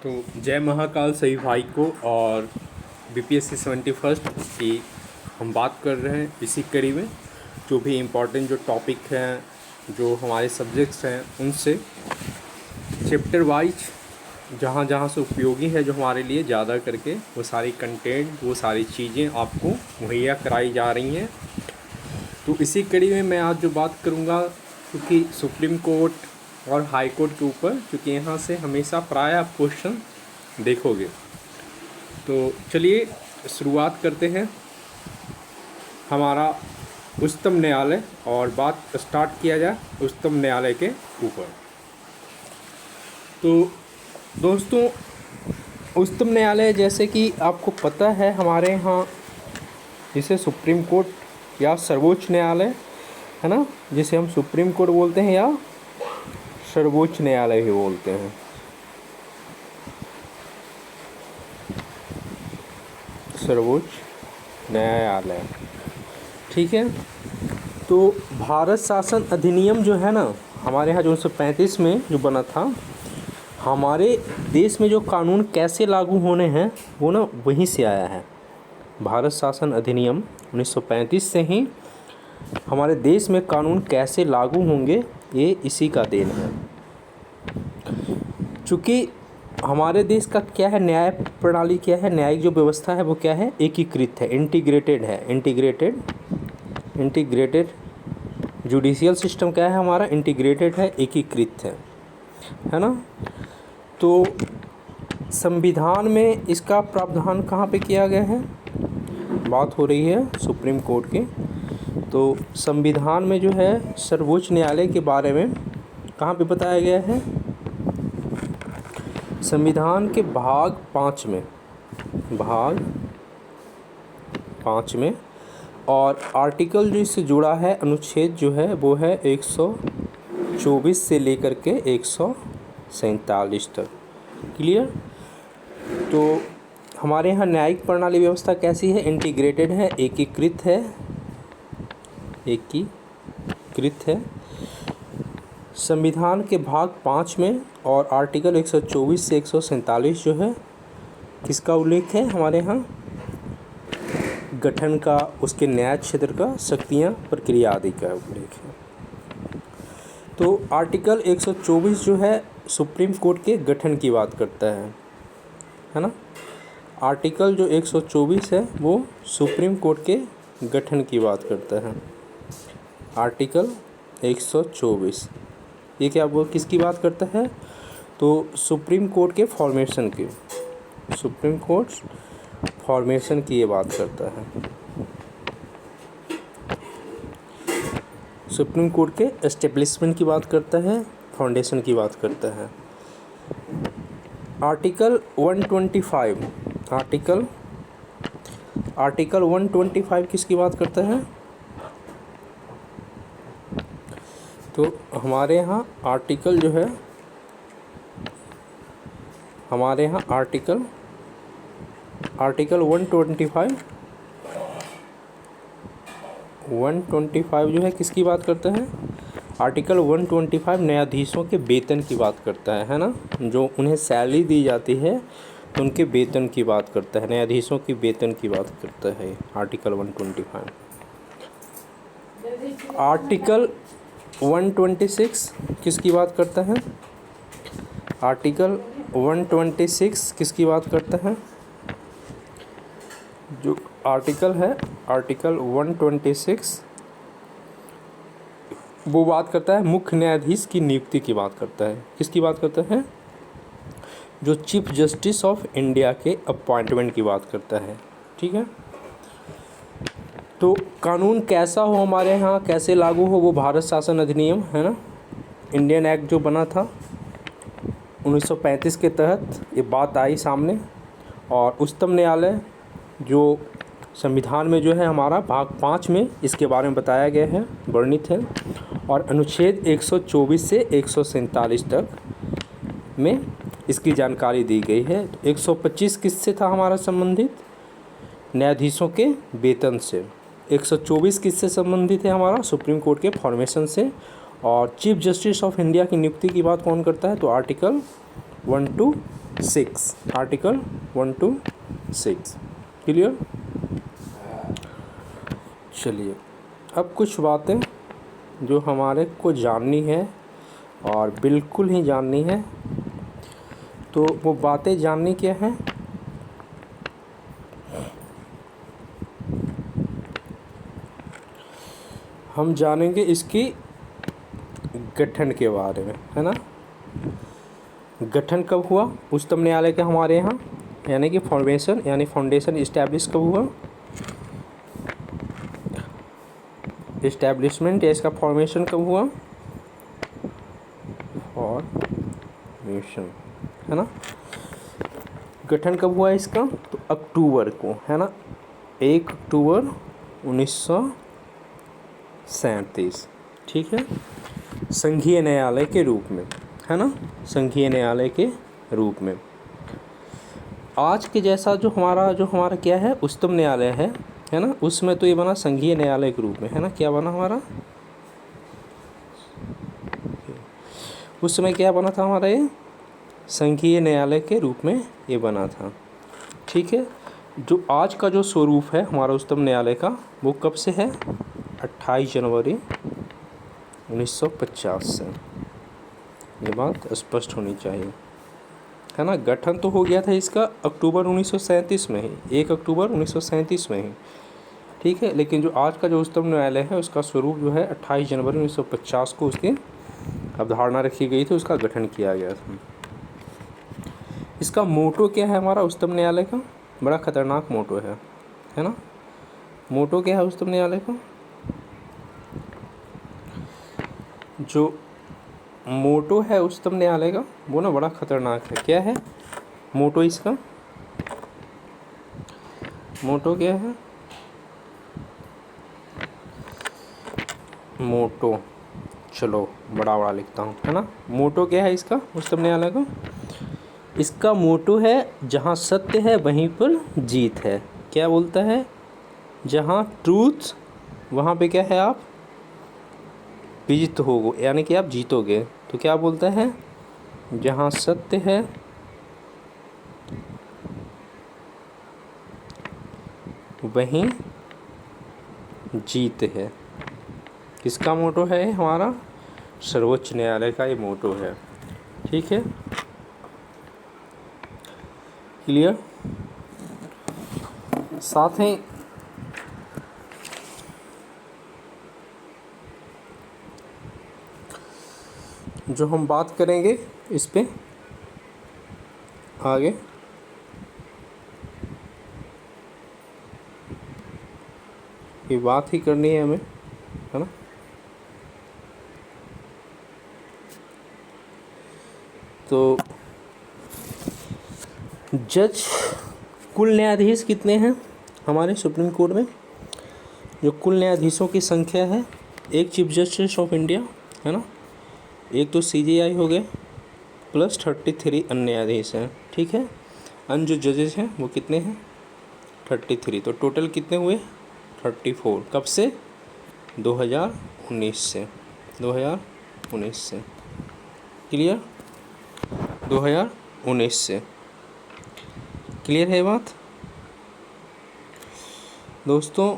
तो जय महाकाल सभी भाई को। और बीपीएससी 71 की हम बात कर रहे हैं इसी कड़ी में। जो भी इम्पोर्टेंट जो टॉपिक हैं, जो हमारे सब्जेक्ट्स हैं, उनसे चैप्टर वाइज जहाँ जहाँ से उपयोगी है जो हमारे लिए ज़्यादा करके वो सारी कंटेंट, वो सारी चीज़ें आपको मुहैया कराई जा रही हैं। तो इसी कड़ी में मैं आज जो बात करूँगा, क्योंकि सुप्रीम कोर्ट और हाई कोर्ट के ऊपर, क्योंकि यहाँ से हमेशा प्राय आप क्वेश्चन देखोगे। तो चलिए शुरुआत करते हैं हमारा उच्चतम न्यायालय, और बात स्टार्ट किया जाए उच्चतम न्यायालय के ऊपर। तो दोस्तों, उच्चतम न्यायालय जैसे कि आपको पता है हमारे यहाँ जिसे सुप्रीम कोर्ट या सर्वोच्च न्यायालय है ना, जिसे हम सुप्रीम कोर्ट बोलते हैं या सर्वोच्च न्यायालय भी बोलते हैं। सर्वोच्च न्यायालय, ठीक है। तो भारत शासन अधिनियम जो है ना, हमारे यहाँ जो 1935 में जो बना था, हमारे देश में जो कानून कैसे लागू होने हैं वो ना वहीं से आया है। भारत शासन अधिनियम 1935 से ही हमारे देश में कानून कैसे लागू होंगे ये इसी का देन है। चूँकि हमारे देश का क्या है, न्याय प्रणाली क्या है, न्यायिक जो व्यवस्था है वो क्या है, एकीकृत है, इंटीग्रेटेड है। इंटीग्रेटेड जुडिशियल सिस्टम क्या है हमारा, इंटीग्रेटेड है, एकीकृत है ना। तो संविधान में इसका प्रावधान कहाँ पे किया गया है, बात हो रही है सुप्रीम कोर्ट की। तो संविधान में जो है सर्वोच्च न्यायालय के बारे में कहाँ पे बताया गया है, संविधान के भाग 5 में, और आर्टिकल जो इससे जुड़ा है, अनुच्छेद जो है वो है 124 से लेकर के 147 तक। क्लियर। तो हमारे यहाँ न्यायिक प्रणाली व्यवस्था कैसी है, इंटीग्रेटेड है, एकीकृत है। संविधान के भाग 5 में और आर्टिकल 124 से 147 जो है किसका उल्लेख है, हमारे यहाँ गठन का, उसके न्याय क्षेत्र का, शक्तियाँ, प्रक्रिया आदि का उल्लेख है। तो आर्टिकल 124 जो है सुप्रीम कोर्ट के गठन की बात करता है ना। आर्टिकल जो 124 है वो सुप्रीम कोर्ट के गठन की बात करता है। आर्टिकल 124 ये क्या वो किसकी बात करता है, तो सुप्रीम कोर्ट के फॉर्मेशन की, सुप्रीम कोर्ट फॉर्मेशन की ये बात करता है। सुप्रीम कोर्ट के एस्टेब्लिशमेंट की बात करता है, फाउंडेशन की बात करता है। आर्टिकल 125 आर्टिकल 125 किसकी बात करता है, तो हमारे यहाँ आर्टिकल जो है, हमारे यहाँ आर्टिकल 125 जो है किसकी बात करता है, आर्टिकल 125 न्यायाधीशों के वेतन की बात करता है ना। जो उन्हें सैलरी दी जाती है तो उनके वेतन की बात करता है, न्यायाधीशों की वेतन की बात करता है आर्टिकल 125। आर्टिकल 126 किसकी बात करता है, आर्टिकल 126 किसकी बात करता है, जो आर्टिकल है आर्टिकल 126 वो बात करता है मुख्य न्यायाधीश की नियुक्ति की बात करता है। किसकी बात करता है, जो चीफ जस्टिस ऑफ इंडिया के अपॉइंटमेंट की बात करता है, ठीक है। तो कानून कैसा हो हमारे यहाँ, कैसे लागू हो, वो भारत शासन अधिनियम है ना, इंडियन एक्ट जो बना था 1935 के तहत ये बात आई सामने। और उच्चतम न्यायालय जो संविधान में जो है हमारा भाग 5 में इसके बारे में बताया गया है, वर्णित है। और अनुच्छेद 124 से 147 तक में इसकी जानकारी दी गई है। तो 125 किससे था हमारा संबंधित, न्यायाधीशों के वेतन से। 124 किससे संबंधित है हमारा, सुप्रीम कोर्ट के फॉर्मेशन से। और चीफ जस्टिस ऑफ इंडिया की नियुक्ति की बात कौन करता है, तो article 1 to 6, article 1 to 6। Clear? चलिए, अब कुछ बातें जो हमारे को जाननी है और बिल्कुल ही जाननी है, तो वो बातें जाननी क्या है? हम जानेंगे इसकी गठन के बारे में, है ना। गठन कब हुआ उच्चतम न्यायालय का हमारे यहाँ, यानी कि फॉर्मेशन यानी फाउंडेशन इस्टेब्लिश कब हुआ? इस्टेब्लिशमेंट या इसका फॉर्मेशन कब हुआ? फॉर्मेशन, है ना। गठन कब हुआ इसका? तो अक्टूबर को, है ना, 1 अक्टूबर 1937, ठीक है, संघीय न्यायालय के रूप में, है ना, संघीय न्यायालय के रूप में। आज के जैसा जो हमारा क्या है, उच्चतम न्यायालय है ना, उसमें तो ये बना संघीय न्यायालय के रूप में, है ना। क्या बना हमारा? उस समय क्या बना था हमारा? ये संघीय न्यायालय के रूप में ये बना था, ठीक है। जो आज का जो स्वरूप है हमारा उच्चतम न्यायालय का, वो कब से है? 28 जनवरी 1950 से। ये बात स्पष्ट होनी चाहिए, है ना। गठन तो हो गया था इसका अक्टूबर 1937 में ही, 1 अक्टूबर 1937 में ही, ठीक है। लेकिन जो आज का जो उच्चतम न्यायालय है उसका स्वरूप जो है 28 जनवरी 1950 को उसकी अवधारणा रखी गई थी, उसका गठन किया गया था। इसका मोटो क्या है हमारा उच्चतम न्यायालय का? बड़ा खतरनाक मोटो है ना। मोटो क्या है उच्चतम न्यायालय का? जो मोटो है उच्चतम न्यायालय का वो ना बड़ा खतरनाक है। क्या है मोटो इसका? मोटो क्या है? मोटो, चलो बड़ा लिखता हूँ, है ना। मोटो क्या है इसका उच्चतम न्यायालय का? इसका मोटो है जहाँ सत्य है वहीं पर जीत है। क्या बोलता है? जहाँ ट्रूथ वहाँ पे क्या है, आप विजित हो, यानी कि आप जीतोगे। तो क्या बोलता है? जहाँ सत्य है वहीं जीत है। किसका मोटो है? हमारा सर्वोच्च न्यायालय का ये मोटो है, ठीक है। क्लियर? साथ ही जो हम बात करेंगे इस पे आगे, ये बात ही करनी है हमें, है ना। तो जज, कुल न्यायाधीश कितने हैं हमारे सुप्रीम कोर्ट में? जो कुल न्यायाधीशों की संख्या है, एक चीफ जस्टिस ऑफ इंडिया, है ना, एक तो CJI हो गए, प्लस 33 अन्य न्यायाधीश हैं, ठीक है। अन्य जो जजेस हैं वो कितने हैं? 33। तो टोटल कितने हुए? 34। कब से? 2019 से। 2019 से। क्लियर? 2019 से। क्लियर है बात दोस्तों?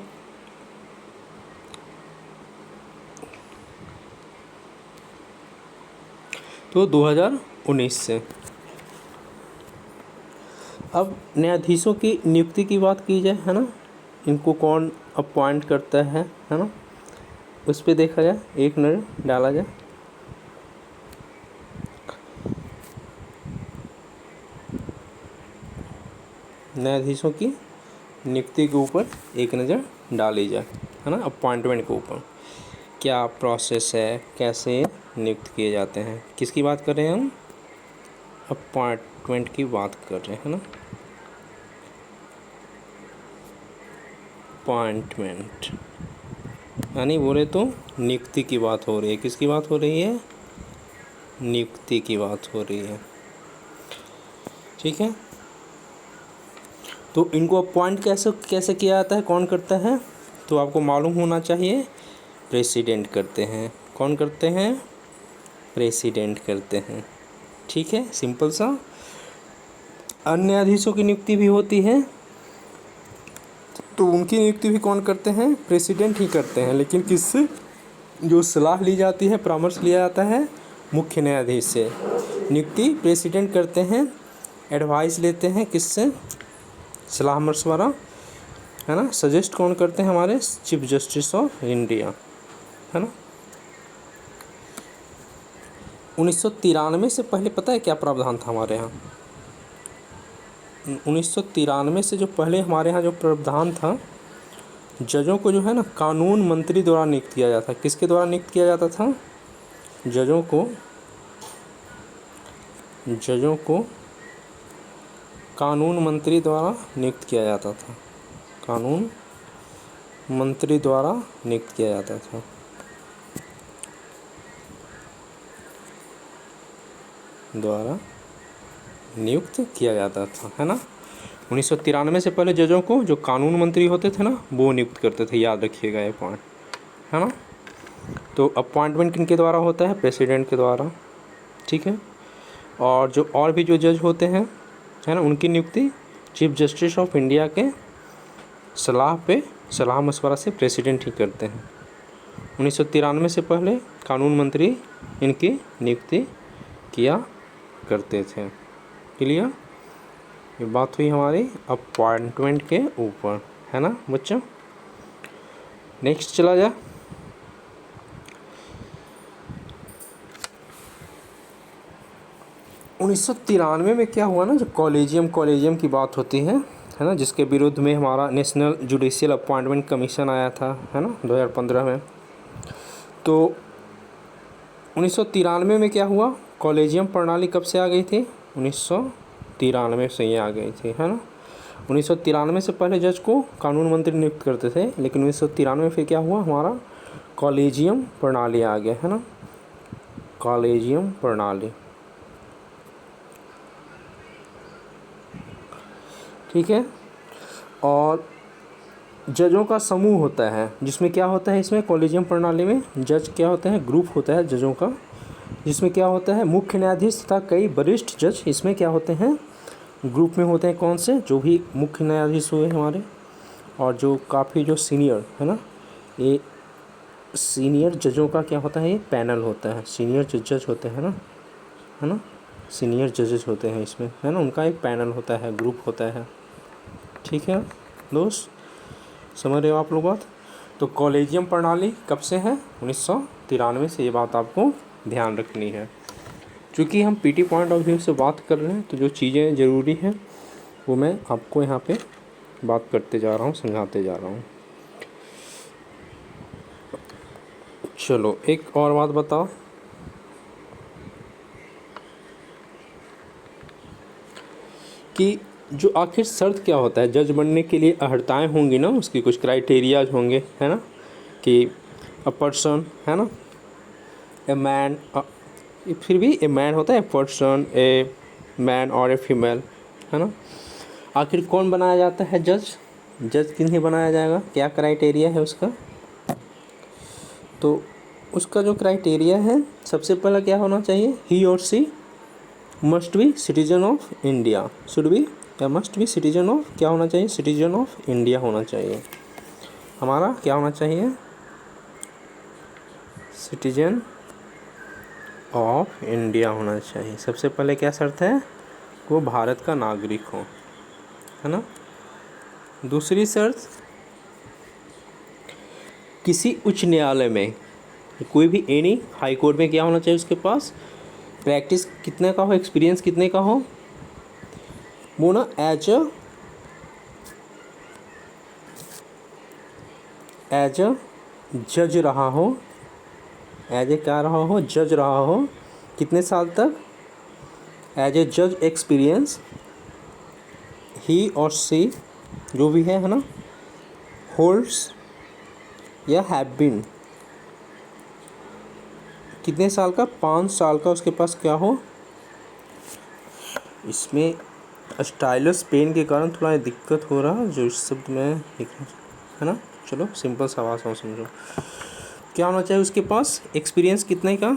तो 2019 से। अब न्यायाधीशों की नियुक्ति की बात की जाए, है ना, इनको कौन अपॉइंट करता है ना, उस पर देखा जाए, एक नज़र डाला जाए। न्यायाधीशों की नियुक्ति के ऊपर एक नज़र डाली जाए, है ना, अपॉइंटमेंट के ऊपर क्या प्रोसेस है, कैसे नियुक्त किए जाते हैं। किसकी बात कर रहे हैं हम? अपॉइंटमेंट की बात कर रहे हैं ना, अपॉइंटमेंट, यानी बोले तो नियुक्ति की बात हो रही है। किसकी बात हो रही है? नियुक्ति की बात हो रही है, ठीक है। तो इनको अपॉइंट कैसे किया जाता है, कौन करता है? तो आपको मालूम होना चाहिए, प्रेसिडेंट करते हैं। कौन करते हैं? प्रेसिडेंट करते हैं, ठीक है, सिंपल सा। अन्य न्यायाधीशों की नियुक्ति भी होती है, तो उनकी नियुक्ति भी कौन करते हैं? प्रेसिडेंट ही करते हैं। लेकिन किससे? जो सलाह ली जाती है, परामर्श लिया जाता है मुख्य न्यायाधीश से। नियुक्ति प्रेसिडेंट करते हैं, एडवाइस लेते हैं किससे? सलाह मशवरा, है ना। सजेस्ट कौन करते हैं? हमारे चीफ जस्टिस ऑफ इंडिया, है ना। 1993 से पहले पता है क्या प्रावधान था हमारे यहाँ? 1993 से जो पहले हमारे यहाँ जो प्रावधान था, जजों को जो है ना कानून मंत्री द्वारा नियुक्त किया जाता था। किसके द्वारा नियुक्त किया जाता था? जजों को कानून मंत्री द्वारा नियुक्त किया जाता था। कानून मंत्री द्वारा नियुक्त किया जाता था। द्वारा नियुक्त किया जाता था, है ना। 1993 से पहले जजों को जो कानून मंत्री होते थे ना, वो नियुक्त करते थे। याद रखिएगा ये पॉइंट, है ना। तो अपॉइंटमेंट किनके द्वारा होता है? प्रेसिडेंट के द्वारा, ठीक है। और जो और भी जो जज होते हैं, है ना, उनकी नियुक्ति चीफ जस्टिस ऑफ इंडिया के सलाह मशवरा से प्रेसिडेंट ही करते हैं। 1993 से पहले कानून मंत्री इनकी नियुक्ति किया करते थे। क्लियर? ये बात हुई हमारी अपॉइंटमेंट के ऊपर, है ना बच्चों। नेक्स्ट चला जाए। उन्नीस सौ 93 में क्या हुआ ना, जो कॉलेजियम की बात होती है ना, जिसके विरुद्ध में हमारा नेशनल जुडिशियल अपॉइंटमेंट कमीशन आया था, है ना, 2015 में। तो 1993 में क्या हुआ? कॉलेजियम प्रणाली कब से आ गई थी? 1993 से ही आ गई थी, है ना। 1993 से पहले जज को कानून मंत्री नियुक्त करते थे, लेकिन 1993 में फिर क्या हुआ? हमारा कॉलेजियम प्रणाली आ गया, है ना। कॉलेजियम प्रणाली, ठीक है। और जजों का समूह होता है, जिसमें क्या होता है? इसमें कॉलेजियम प्रणाली में जज क्या होता है? ग्रुप होता है जजों का, जिसमें क्या होता है? मुख्य न्यायाधीश तथा कई वरिष्ठ जज इसमें क्या होते हैं? ग्रुप में होते हैं। कौन से? जो भी मुख्य न्यायाधीश हुए हमारे, और जो काफ़ी जो सीनियर, है ना, ये सीनियर जजों का क्या होता है? ये पैनल होता है। सीनियर जज होते हैं ना, है ना, सीनियर जजेस होते हैं इसमें, है ना, उनका एक पैनल होता है, ग्रुप होता है, ठीक है दोस्त। समझ रहे हो आप लोग बात? तो कॉलेजियम प्रणाली कब से है? 1993 से। ये बात आपको ध्यान रखनी है। चूँकि हम पीटी पॉइंट ऑफ व्यू से बात कर रहे हैं, तो जो चीज़ें ज़रूरी हैं वो मैं आपको यहाँ पे बात करते जा रहा हूँ, समझाते जा रहा हूँ। चलो एक और बात बताओ कि जो आखिर शर्त क्या होता है जज बनने के लिए? अर्हताएँ होंगी ना, उसकी कुछ क्राइटेरियाज होंगे, है ना, कि अ पर्सन, है ना, ए मैन, फिर भी ए मैन होता है, ए पर्सन, ए मैन और ए फीमेल, है ना। आखिर कौन बनाया जाता है जज? जज किन्हें बनाया जाएगा? क्या क्राइटेरिया है उसका? तो उसका जो क्राइटेरिया है, सबसे पहला क्या होना चाहिए? ही और she must be citizen of India, should be या मस्ट बी सिटीजन ऑफ, क्या होना चाहिए? सिटीजन ऑफ इंडिया होना चाहिए। हमारा क्या होना चाहिए? सिटीजन ऑफ इंडिया होना चाहिए। सबसे पहले क्या शर्त है? वो भारत का नागरिक हो, है ना। दूसरी शर्त, किसी उच्च न्यायालय में, कोई भी एनी हाई कोर्ट में क्या होना चाहिए उसके पास? प्रैक्टिस कितने का हो, एक्सपीरियंस कितने का हो? वो ना एज अ जज रहा हो, एज ए क्या रहा हो? जज रहा हो। कितने साल तक? एज ए जज एक्सपीरियंस ही और सी, जो भी है ना, होल्ड्स या हैव बीन, कितने साल का? 5 साल का उसके पास क्या हो? इसमें स्टाइलस पेन के कारण थोड़ा दिक्कत हो रहा जो इस शब्द में लिख, है ना। चलो सिंपल सा आवाज़ समझो। क्या होना चाहिए उसके पास? एक्सपीरियंस कितने का?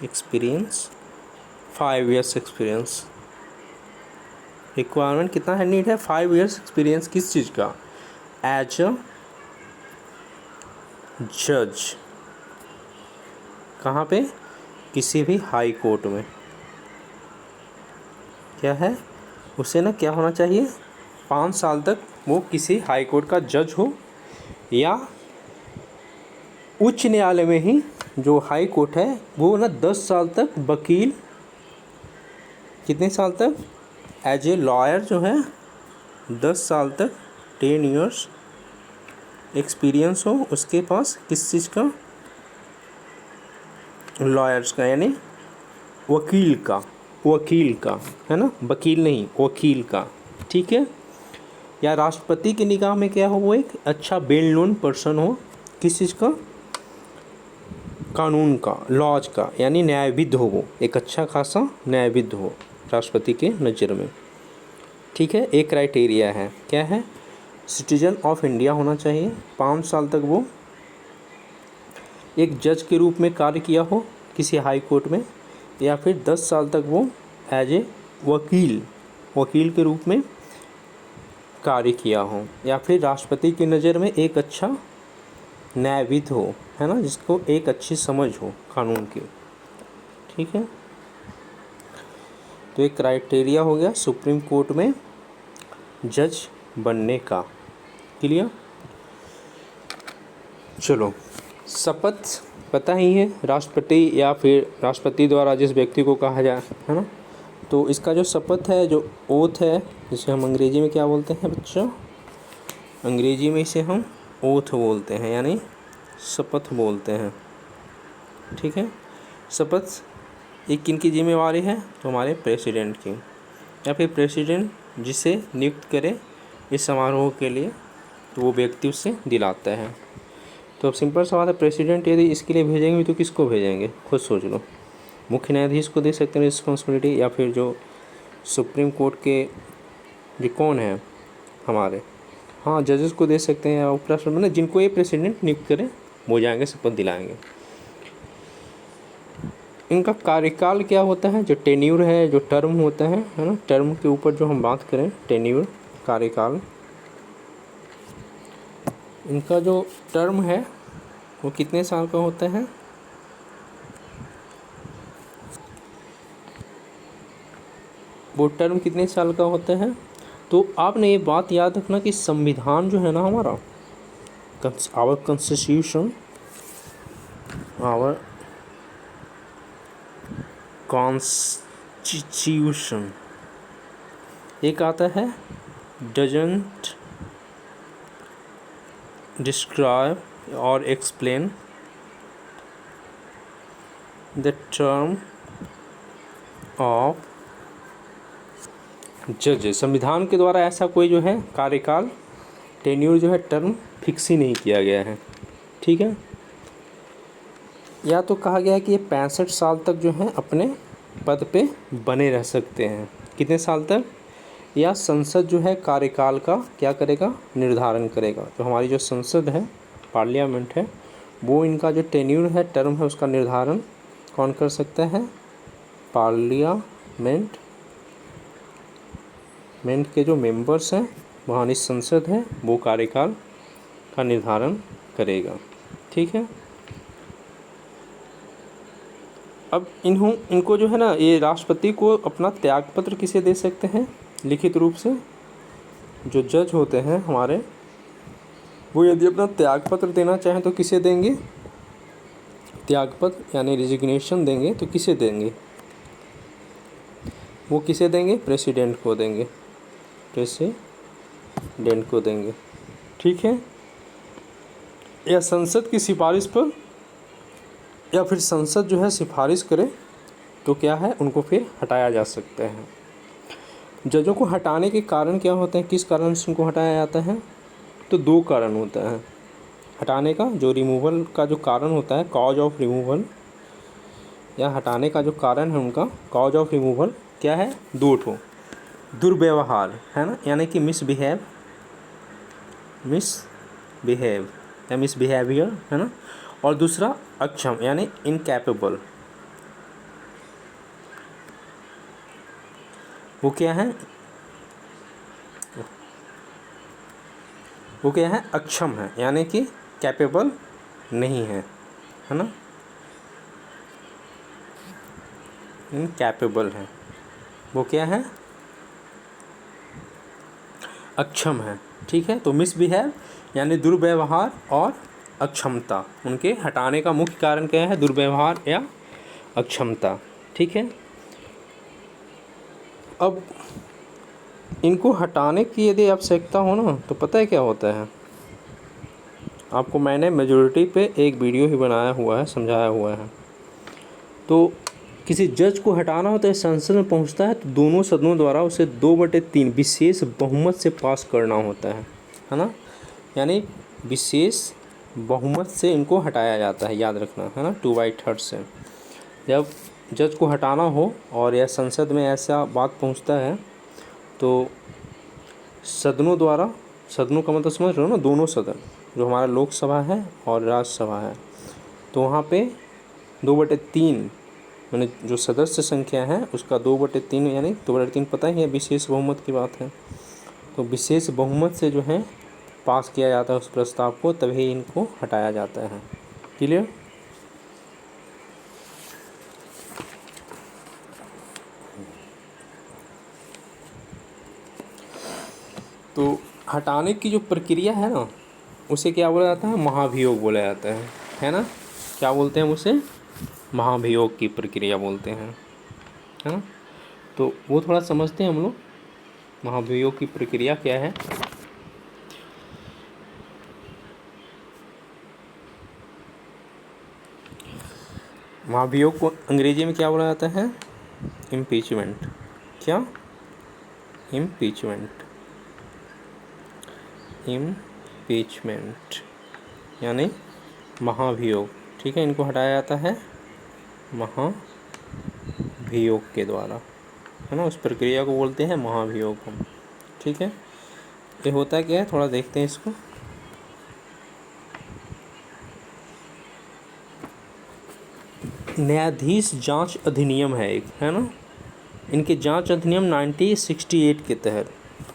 Experience 5 years experience. रिक्वायरमेंट कितना है, नीड है 5 ईयर्स एक्सपीरियंस किस चीज़ का, एज अ जज। कहाँ पे, किसी भी हाई कोर्ट में। क्या है, उसे ना क्या होना चाहिए, 5 साल तक वो किसी हाई कोर्ट का जज हो, या उच्च न्यायालय में ही जो हाई कोर्ट है वो ना 10 साल तक वकील, कितने साल तक, एज ए लॉयर जो है 10 साल तक, 10 ईयर्स एक्सपीरियंस हो उसके पास, किस चीज़ का, लॉयर्स का, यानी वकील का, वकील का, है ना, वकील नहीं वकील का, ठीक है। या राष्ट्रपति की निगाह में क्या हो, वो एक अच्छा वेल नोन पर्सन हो, किस चीज़ का, कानून का, लॉज का, यानी न्यायविद हो, वो एक अच्छा खासा न्यायविद हो राष्ट्रपति के नज़र में, ठीक है। एक क्राइटेरिया है, क्या है, सिटीजन ऑफ इंडिया होना चाहिए, 5 साल तक वो एक जज के रूप में कार्य किया हो किसी हाई कोर्ट में, या फिर 10 साल तक वो एज ए वकील के रूप में कार्य किया हो, या फिर राष्ट्रपति की नज़र में एक अच्छा न्यायविद हो, है ना, जिसको एक अच्छी समझ हो कानून की, ठीक है। तो एक क्राइटेरिया हो गया सुप्रीम कोर्ट में जज बनने का, क्लियर। चलो, शपथ पता ही है, राष्ट्रपति या फिर राष्ट्रपति द्वारा जिस व्यक्ति को कहा जाए, है ना, तो इसका जो शपथ है, जो ओथ है, जिसे हम अंग्रेजी में क्या बोलते हैं बच्चों, अंग्रेजी में इसे हम ओथ बोलते हैं, यानी शपथ बोलते हैं, ठीक है। शपथ एक किन की जिम्मेवारी है, तो हमारे प्रेसिडेंट की, या फिर प्रेसिडेंट जिसे नियुक्त करे इस समारोह के लिए, तो वो व्यक्ति उससे दिलाता है। तो अब सिंपल सवाल है, प्रेसिडेंट यदि इसके लिए भेजेंगे तो किसको भेजेंगे, खुद सोच लो। मुख्य न्यायाधीश को दे सकते हैं रिस्पॉन्सिबिलिटी, या फिर जो सुप्रीम कोर्ट के जो कौन है हमारे, हाँ, जजेस को दे सकते हैं, या उपराष्ट्रपति, मतलब जिनको ये प्रेसिडेंट नियुक्त करे वो जाएंगे, शपथ दिलाएंगे। इनका कार्यकाल क्या होता है, जो टेन्यूर है, जो टर्म होता है ना, टर्म के ऊपर जो हम बात करें, टेन्यूर कार्यकाल, इनका जो टर्म है वो कितने साल का होता है, वो टर्म कितने साल का होता है। तो आपने ये बात याद रखना कि संविधान जो है ना हमारा, आवर कॉन्स्टिट्यूशन, आवर कॉन्स्टिट्यूशन, एक आता है डजंट डिस्क्राइब और एक्सप्लेन द टर्म ऑफ जजेस। संविधान के द्वारा ऐसा कोई जो है कार्यकाल, टेन्यूर जो है, टर्म फिक्स ही नहीं किया गया है, ठीक है। या तो कहा गया है कि ये 65 साल तक जो है अपने पद पे बने रह सकते हैं, कितने साल तक, या संसद जो है कार्यकाल का क्या करेगा, निर्धारण करेगा। तो हमारी जो संसद है, पार्लियामेंट है, वो इनका जो टेन्यूर है, टर्म है, उसका निर्धारण कौन कर सकता है, पार्लियामेंट के जो मेंबर्स हैं, वहाँ संसद है, वो कार्यकाल का निर्धारण करेगा, ठीक है। अब इनको जो है ना, ये राष्ट्रपति को अपना त्यागपत्र किसे दे सकते हैं, लिखित रूप से, जो जज होते हैं हमारे, वो यदि अपना त्यागपत्र देना चाहें तो किसे देंगे, त्यागपत्र यानी रिजिग्नेशन देंगे तो किसे देंगे, वो किसे देंगे, प्रेसिडेंट को देंगे, प्रेसिडेंट को देंगे, ठीक है। या संसद की सिफारिश पर, या फिर संसद जो है सिफारिश करे तो क्या है, उनको फिर हटाया जा सकता है। जजों को हटाने के कारण क्या होते हैं, किस कारण से उनको हटाया जाता है, तो 2 कारण होता है हटाने का, जो रिमूवल का जो कारण होता है, कॉज ऑफ रिमूवल, या हटाने का जो कारण है उनका, कॉज ऑफ रिमूवल क्या है, 2 ठो, दुर्व्यवहार, है ना, यानी कि मिसबिहेव या मिसबिहेवियर, है ना, और दूसरा अक्षम यानी इनकैपेबल, वो क्या है, वो क्या है, अक्षम है, यानी कि कैपेबल नहीं है ना, इनकैपेबल है, वो क्या है, अक्षम है। ठीक है, तो मिसबिहेव यानी दुर्व्यवहार और अक्षमता, उनके हटाने का मुख्य कारण क्या है, दुर्व्यवहार या अक्षमता। ठीक है, अब इनको हटाने की यदि आवश्यकता हो ना, तो पता है क्या होता है, आपको मैंने मेजॉरिटी पे एक वीडियो ही बनाया हुआ है, समझाया हुआ है। तो किसी जज को हटाना होता है, संसद में पहुंचता है तो दोनों सदनों द्वारा उसे 2/3 विशेष बहुमत से पास करना होता है ना, यानी विशेष बहुमत से इनको हटाया जाता है, याद रखना है ना, 2/3 से। जब जज को हटाना हो और यह संसद में ऐसा बात पहुंचता है तो सदनों द्वारा, सदनों का मतलब समझ रहे हो ना, दोनों सदन जो हमारा लोकसभा है और राज्यसभा है, तो वहाँ पे 2/3 यानी जो सदस्य संख्या है उसका 2/3 यानी 2/3 पता ही है, विशेष बहुमत की बात है। तो विशेष बहुमत से जो है पास किया जाता है उस प्रस्ताव को, तभी इनको हटाया जाता है। क्लियर? तो हटाने की जो प्रक्रिया है ना, उसे क्या बोला जाता है, महाभियोग बोला जाता है ना, क्या बोलते हैं उसे, महाभियोग की प्रक्रिया बोलते हैं, है ना। तो वो थोड़ा समझते हैं हम लोग, महाभियोग की प्रक्रिया क्या है। महाभियोग को अंग्रेजी में क्या बोला जाता है, इम्पीचमेंट। क्या, इम्पीचमेंट, इम्पीचमेंट यानी महाभियोग। ठीक है, इनको हटाया जाता है महाभियोग के द्वारा, है ना, उस प्रक्रिया को बोलते हैं महाभियोग हम। ठीक है, ये होता क्या है, थोड़ा देखते हैं इसको। न्यायाधीश जांच अधिनियम है एक, है ना, इनके जांच अधिनियम 1968 के तहत,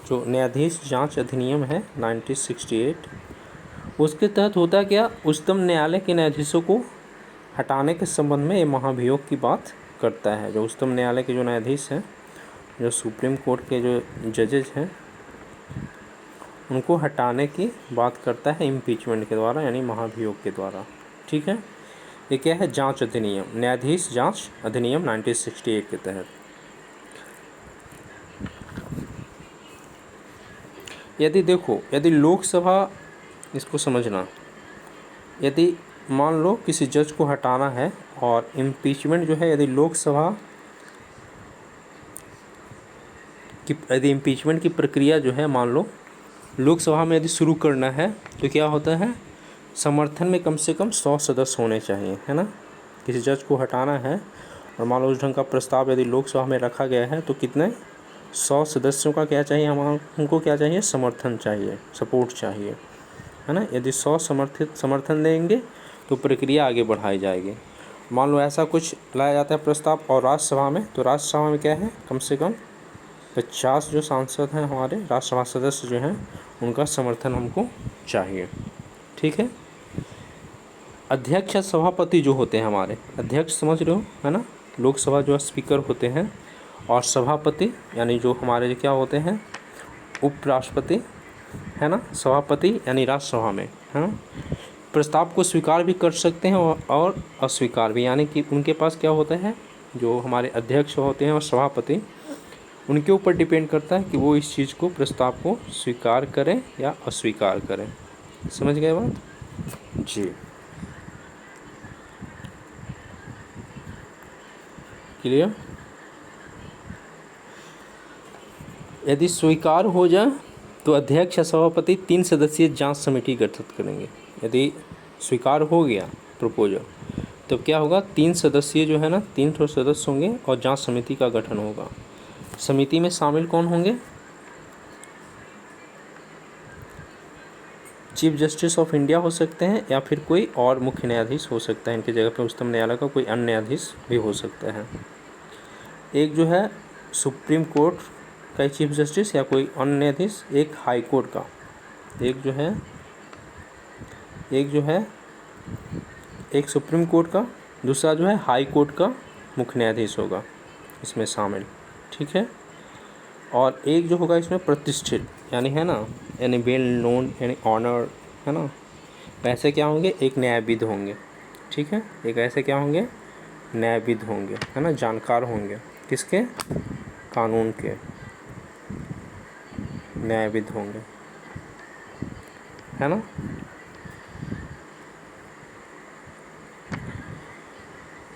जो न्यायाधीश जांच अधिनियम है 1968, उसके तहत होता क्या, उच्चतम न्यायालय के न्यायाधीशों को हटाने के संबंध में ये महाभियोग की बात करता है। जो उच्चतम न्यायालय के जो न्यायाधीश हैं, जो सुप्रीम कोर्ट के जो जजेज हैं, उनको हटाने की बात करता है इम्पीचमेंट के द्वारा, यानी महाभियोग के द्वारा। ठीक है, ये क्या है, जांच अधिनियम, न्यायाधीश जांच अधिनियम 1968 के तहत। यदि देखो, यदि लोकसभा, इसको समझना, यदि मान लो किसी जज को हटाना है और इम्पीचमेंट जो है, यदि लोकसभा की, यदि इम्पीचमेंट की प्रक्रिया जो है मान लो लोकसभा में यदि शुरू करना है, तो क्या होता है, समर्थन में कम से कम 100 सदस्य होने चाहिए, है ना। किसी जज को हटाना है और मान लो उस ढंग का प्रस्ताव यदि लोकसभा में रखा गया है, तो कितने, 100 सदस्यों का क्या चाहिए, हमको क्या चाहिए, समर्थन चाहिए, सपोर्ट चाहिए, है ना। यदि 100 समर्थन देंगे तो प्रक्रिया आगे बढ़ाई जाएगी। मान लो ऐसा कुछ लाया जाता है प्रस्ताव और राज्यसभा में, तो राज्यसभा में क्या है, कम से कम 50 जो सांसद हैं हमारे राज्यसभा सदस्य जो हैं, उनका समर्थन हमको चाहिए। ठीक है, अध्यक्ष या सभापति जो होते हैं हमारे, अध्यक्ष समझ रहे हो, है ना, लोकसभा जो स्पीकर होते हैं, और सभापति यानी जो हमारे क्या होते हैं, उपराष्ट्रपति, है ना, सभापति यानी राज्यसभा में, है ना, प्रस्ताव को स्वीकार भी कर सकते हैं और अस्वीकार भी, यानी कि उनके पास क्या होता है, जो हमारे अध्यक्ष होते हैं और सभापति, उनके ऊपर डिपेंड करता है कि वो इस चीज़ को, प्रस्ताव को स्वीकार करें या अस्वीकार करें। समझ गए बात जी? क्लियर? यदि स्वीकार हो जाए तो अध्यक्ष या सभापति 3 सदस्यीय जांच समिति गठित करेंगे। यदि स्वीकार हो गया प्रपोजल, तो क्या होगा, 3 सदस्यीय जो है ना, 3 ठो सदस्य होंगे और जांच समिति का गठन होगा। समिति में शामिल कौन होंगे, चीफ जस्टिस ऑफ इंडिया हो सकते हैं या फिर कोई और मुख्य न्यायाधीश हो सकता है, इनकी जगह पर उच्चतम न्यायालय का कोई अन्य न्यायाधीश भी हो सकता है। एक जो है सुप्रीम कोर्ट कई चीफ जस्टिस या कोई अन्य न्यायाधीश, एक हाई कोर्ट का, एक जो है एक सुप्रीम कोर्ट का, दूसरा जो है हाई कोर्ट का मुख्य न्यायाधीश होगा इसमें शामिल, ठीक है। और एक जो होगा इसमें प्रतिष्ठित, यानी है ना, यानी वेल नोन, यानी ऑनर, है ना, वैसे क्या होंगे, एक न्यायविद होंगे, ठीक है। एक ऐसे क्या होंगे, न्यायविद होंगे, है ना, जानकार होंगे, किसके, कानून के, न्यायविद होंगे, है ना।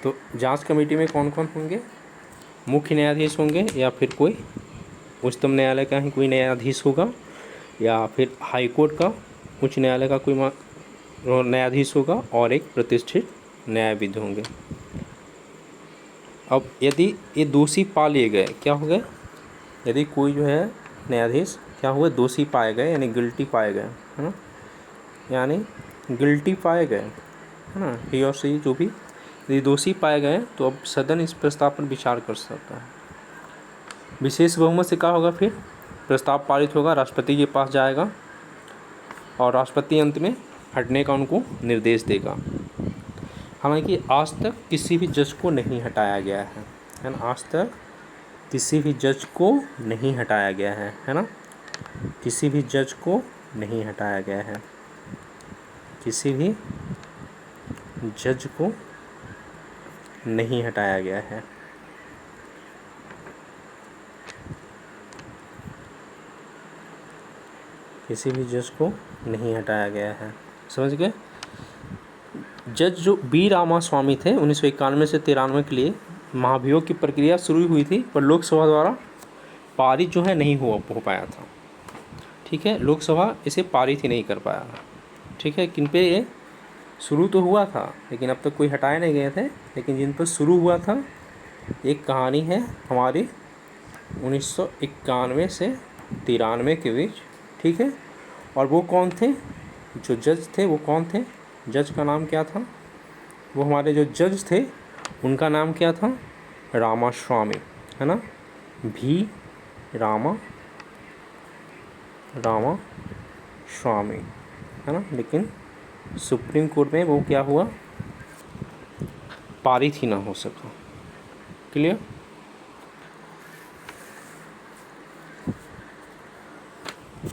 तो जांच कमेटी में कौन कौन होंगे, मुख्य न्यायाधीश होंगे, या फिर कोई उच्चतम न्यायालय का ही कोई न्यायाधीश होगा, या फिर हाई कोर्ट का, उच्च न्यायालय का कोई न्यायाधीश होगा, और एक प्रतिष्ठित न्यायविद होंगे। अब यदि ये दोषी पा लिए गए, क्या हो गए, यदि कोई जो है न्यायाधीश क्या हुए, दोषी पाए गए, यानी गिल्टी पाए गए, है ना, यानी गिल्टी पाए गए, है ना, ही और सी जो भी, यदि दोषी पाए गए तो अब सदन इस प्रस्ताव पर विचार कर सकता है। विशेष बहुमत से क्या होगा, फिर प्रस्ताव पारित होगा, राष्ट्रपति के पास जाएगा, और राष्ट्रपति अंत में हटने का उनको निर्देश देगा। हालांकि आज तक किसी भी जज को नहीं हटाया गया है ना, आज तक किसी भी जज को नहीं हटाया गया है ना, किसी भी जज को नहीं हटाया गया है, किसी भी जज को नहीं हटाया गया है। किसी भी जज को नहीं हटाया गया है, समझ गए। जज जो बी रामास्वामी थे 1991 से 93 के लिए महाभियोग की प्रक्रिया शुरू हुई थी, पर लोकसभा द्वारा पारित जो है नहीं हो पाया था, ठीक है। लोकसभा इसे पारित ही नहीं कर पाया, ठीक है। किन पे ये शुरू तो हुआ था, लेकिन अब तक कोई हटाए नहीं गए थे, लेकिन जिन पर शुरू हुआ था, एक कहानी है हमारी 1991 से 93 के बीच, ठीक है। और वो कौन थे, जो जज थे वो कौन थे, जज का नाम क्या था, वो हमारे जो जज थे उनका नाम क्या था, रामास्वामी, है ना, भी रामास्वामी, है ना। लेकिन सुप्रीम कोर्ट में वो क्या हुआ, पारित ही ना हो सका। क्लियर।